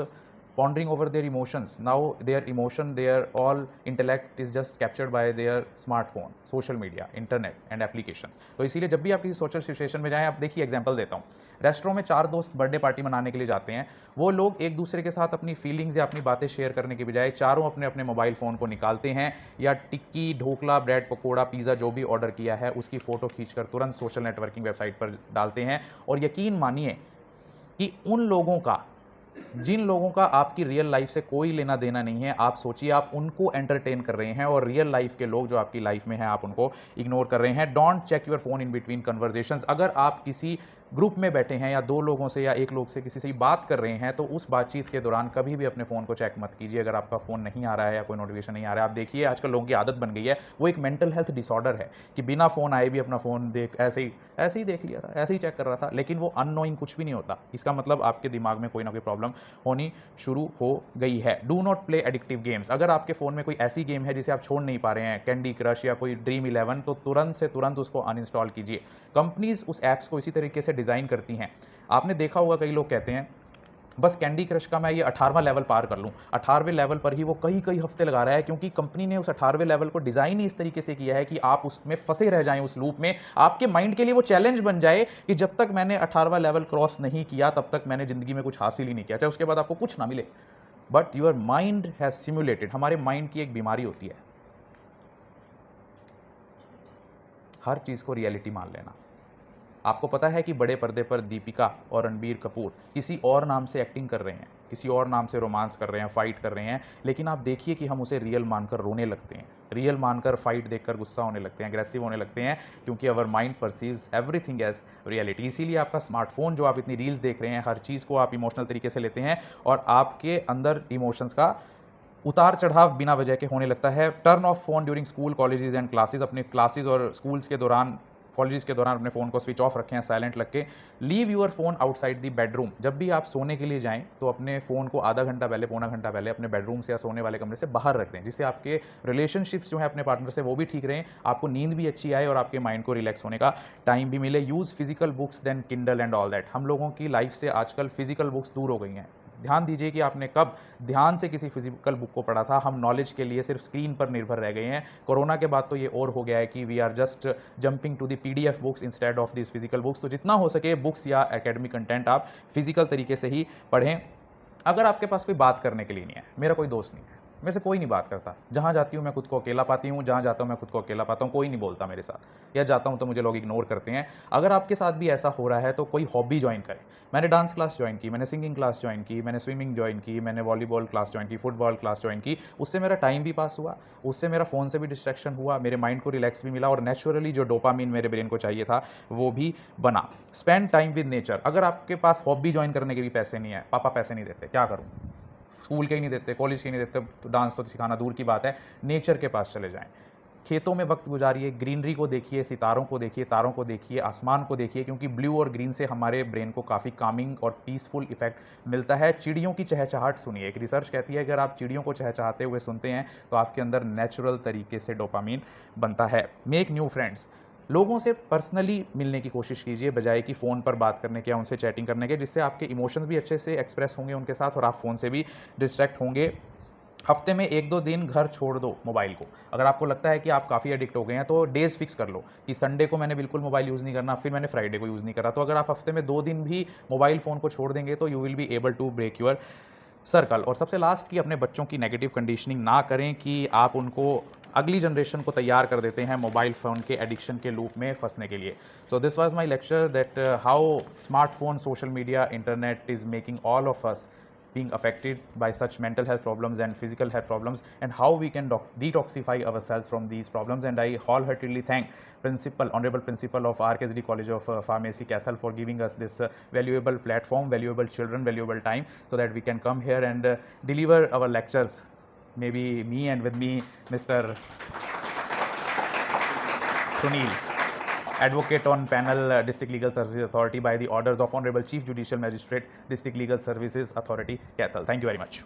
Speaker 1: pondering over their emotions. Now their emotion, their all intellect is just captured by their smartphone, social media, internet and applications. तो इसीलिए जब भी आप किसी social situation में जाएं, आप देखिए एग्जांपल देता हूँ, रेस्टोरेंट में 4 दोस्त बर्थडे पार्टी मनाने के लिए जाते हैं। वो लोग एक दूसरे के साथ अपनी फीलिंग्स या अपनी बातें शेयर करने के बजाय चारों अपने अपने मोबाइल फ़ोन को निकालते हैं या टिक्की, ढोकला, ब्रेड पकौड़ा, पिज़्ज़ा जो भी ऑर्डर किया है उसकी फ़ोटो खींचकर तुरंत सोशल नेटवर्किंग वेबसाइट पर डालते हैं। और यकीन मानिए कि उन लोगों का, जिन लोगों का आपकी रियल लाइफ से कोई लेना देना नहीं है, आप सोचिए आप उनको एंटरटेन कर रहे हैं और रियल लाइफ के लोग जो आपकी लाइफ में हैं आप उनको इग्नोर कर रहे हैं। Don't check your phone in between conversations. अगर आप किसी ग्रुप में बैठे हैं या 2 लोगों से या 1 लोग से किसी से बात कर रहे हैं तो उस बातचीत के दौरान कभी भी अपने फ़ोन को चेक मत कीजिए। अगर आपका फ़ोन नहीं आ रहा है या कोई नोटिफिकेशन नहीं आ रहा है, आप देखिए आजकल लोगों की आदत बन गई है, वो एक मेंटल हेल्थ डिसऑर्डर है कि बिना फ़ोन आए भी अपना फ़ोन ऐसे ही देख लिया था, ऐसे ही चेक कर रहा था, लेकिन वो अननोइंग कुछ भी नहीं होता। इसका मतलब आपके दिमाग में कोई ना कोई प्रॉब्लम होनी शुरू हो गई है। Do not play addictive games. अगर आपके फ़ोन में कोई ऐसी गेम है जिसे आप छोड़ नहीं पा रहे हैं, कैंडी क्रश या कोई ड्रीम 11, तो तुरंत से तुरंत उसको अनइंस्टॉल कीजिए। कंपनीज़ उस ऐप्स को इसी तरीके से डिज़ाइन करती हैं। आपने देखा होगा कई लोग कहते हैं बस कैंडी क्रश का मैं ये 18वां लेवल पार कर लूँ। 18वें लेवल पर ही वो कई हफ्ते लगा रहा है, क्योंकि कंपनी ने उस 18वें लेवल को डिज़ाइन ही इस तरीके से किया है कि आप उसमें फंसे रह जाएँ, उस लूप में। आपके माइंड के लिए वो चैलेंज बन जाए कि जब तक मैंने 18वां लेवल क्रॉस नहीं किया तब तक मैंने ज़िंदगी में कुछ हासिल ही नहीं किया, चाहे उसके बाद आपको कुछ ना मिले। But your mind has simulated. हमारे माइंड की एक बीमारी होती है, हर चीज़ को रियलिटी मान लेना। आपको पता है कि बड़े पर्दे पर दीपिका और रणबीर कपूर किसी और नाम से एक्टिंग कर रहे हैं, किसी और नाम से रोमांस कर रहे हैं, फाइट कर रहे हैं, लेकिन आप देखिए कि हम उसे रियल मानकर रोने लगते हैं, रियल मानकर फाइट देखकर गुस्सा होने लगते हैं, अग्रेसिव होने लगते हैं, क्योंकि our mind perceives everything as reality. इसीलिए आपका स्मार्टफोन, जो आप इतनी रील्स देख रहे हैं, हर चीज़ को आप इमोशनल तरीके से लेते हैं और आपके अंदर इमोशंस का उतार चढ़ाव बिना वजह के होने लगता है। Turn off phone during school, colleges and classes. अपने क्लासेस और स्कूल्स के दौरान, कॉलेज के दौरान अपने फ़ोन को स्विच ऑफ रखें, साइलेंट रख के। Leave your phone outside the bedroom. जब भी आप सोने के लिए जाएं तो अपने फ़ोन को आधा घंटा पहले, पौना घंटा पहले अपने बेडरूम से या सोने वाले कमरे से बाहर रख दें, जिससे आपके रिलेशनशिप्स जो है अपने पार्टनर से वो भी ठीक रहें, आपको नींद भी अच्छी आए और आपके माइंड को रिलैक्स होने का टाइम भी मिले। Use physical books than Kindle and all that. हम लोगों की लाइफ से आजकल फिजिकल बुक्स दूर हो गई हैं। ध्यान दीजिए कि आपने कब ध्यान से किसी फिजिकल बुक को पढ़ा था। हम नॉलेज के लिए सिर्फ स्क्रीन पर निर्भर रह गए हैं। कोरोना के बाद तो ये और हो गया है कि we are just jumping to the PDF books instead of this physical books. तो जितना हो सके बुक्स या एकेडमिक कंटेंट आप फिजिकल तरीके से ही पढ़ें। अगर आपके पास कोई बात करने के लिए नहीं है, मेरा कोई दोस्त नहीं है, मेरे से कोई नहीं बात करता। जहाँ जाती हूँ मैं खुद को अकेला पाती हूँ, जहाँ जाता हूँ मैं खुद को अकेला पाता हूँ, कोई नहीं बोलता मेरे साथ, या जाता हूँ तो मुझे लोग इग्नोर करते हैं। अगर आपके साथ भी ऐसा हो रहा है तो कोई हॉबी जॉइन करें। मैंने डांस क्लास जॉइन की, मैंने सिंगिंग क्लास जॉइन की, मैंने स्विमिंग जॉइन की, मैंने वॉलीबॉल क्लास जॉइन की, फुटबॉल क्लास जॉइन की। उससे मेरा टाइम भी पास हुआ, उससे मेरा फ़ोन से भी डिस्ट्रैक्शन हुआ, मेरे माइंड को रिलैक्स भी मिला और नेचुरली जो डोपामिन मेरे ब्रेन को चाहिए था वो भी बना। Spend time with nature. अगर आपके पास हॉबी जॉइन करने के भी पैसे नहीं है, पापा पैसे नहीं देते, क्या करूँ? स्कूल के ही नहीं देते, कॉलेज के ही नहीं देते, तो डांस तो सिखाना दूर की बात है। नेचर के पास चले जाएँ, खेतों में वक्त गुजारिए, ग्रीनरी को देखिए, सितारों को देखिए, तारों को देखिए, आसमान को देखिए, क्योंकि ब्लू और ग्रीन से हमारे ब्रेन को काफ़ी कामिंग और पीसफुल इफेक्ट मिलता है। चिड़ियों की चहचहाट सुनिए। एक रिसर्च कहती है अगर आप चिड़ियों को चहचहाते हुए सुनते हैं तो आपके अंदर नेचुरल तरीके से डोपामीन बनता है। Make new friends. लोगों से पर्सनली मिलने की कोशिश कीजिए बजाय कि फ़ोन पर बात करने के या उनसे चैटिंग करने के, जिससे आपके इमोशंस भी अच्छे से एक्सप्रेस होंगे उनके साथ और आप फ़ोन से भी डिस्ट्रैक्ट होंगे। हफ्ते में 1-2 दिन घर छोड़ दो मोबाइल को। अगर आपको लगता है कि आप काफ़ी एडिक्ट हो गए हैं तो डेज़ फिक्स कर लो कि संडे को मैंने बिल्कुल मोबाइल यूज़ नहीं करना, फिर मैंने फ्राइडे को यूज़ नहीं करा। तो अगर आप हफ्ते में 2 दिन भी मोबाइल फ़ोन को छोड़ देंगे तो you will be able to break your circle. और सबसे लास्ट कि अपने बच्चों की नेगेटिव कंडीशनिंग ना करें कि आप उनको अगली जनरेशन को तैयार कर देते हैं मोबाइल फ़ोन के एडिक्शन के लूप में फंसने के लिए। So this was my lecture that how smartphone, social media, internet is making all of us being affected by such mental health problems and physical health problems, and how we can detoxify ourselves from these problems. And I wholeheartedly thank honorable principal of RKSD College of Pharmacy, Cathal, for giving us this valuable platform, valuable children, valuable time, so that we can come here and deliver our lectures. Maybe me and with me, Mr. Sunil, advocate on panel, District Legal Services Authority, by the orders of Honorable Chief Judicial Magistrate, District Legal Services Authority, Cathal. Thank you very much.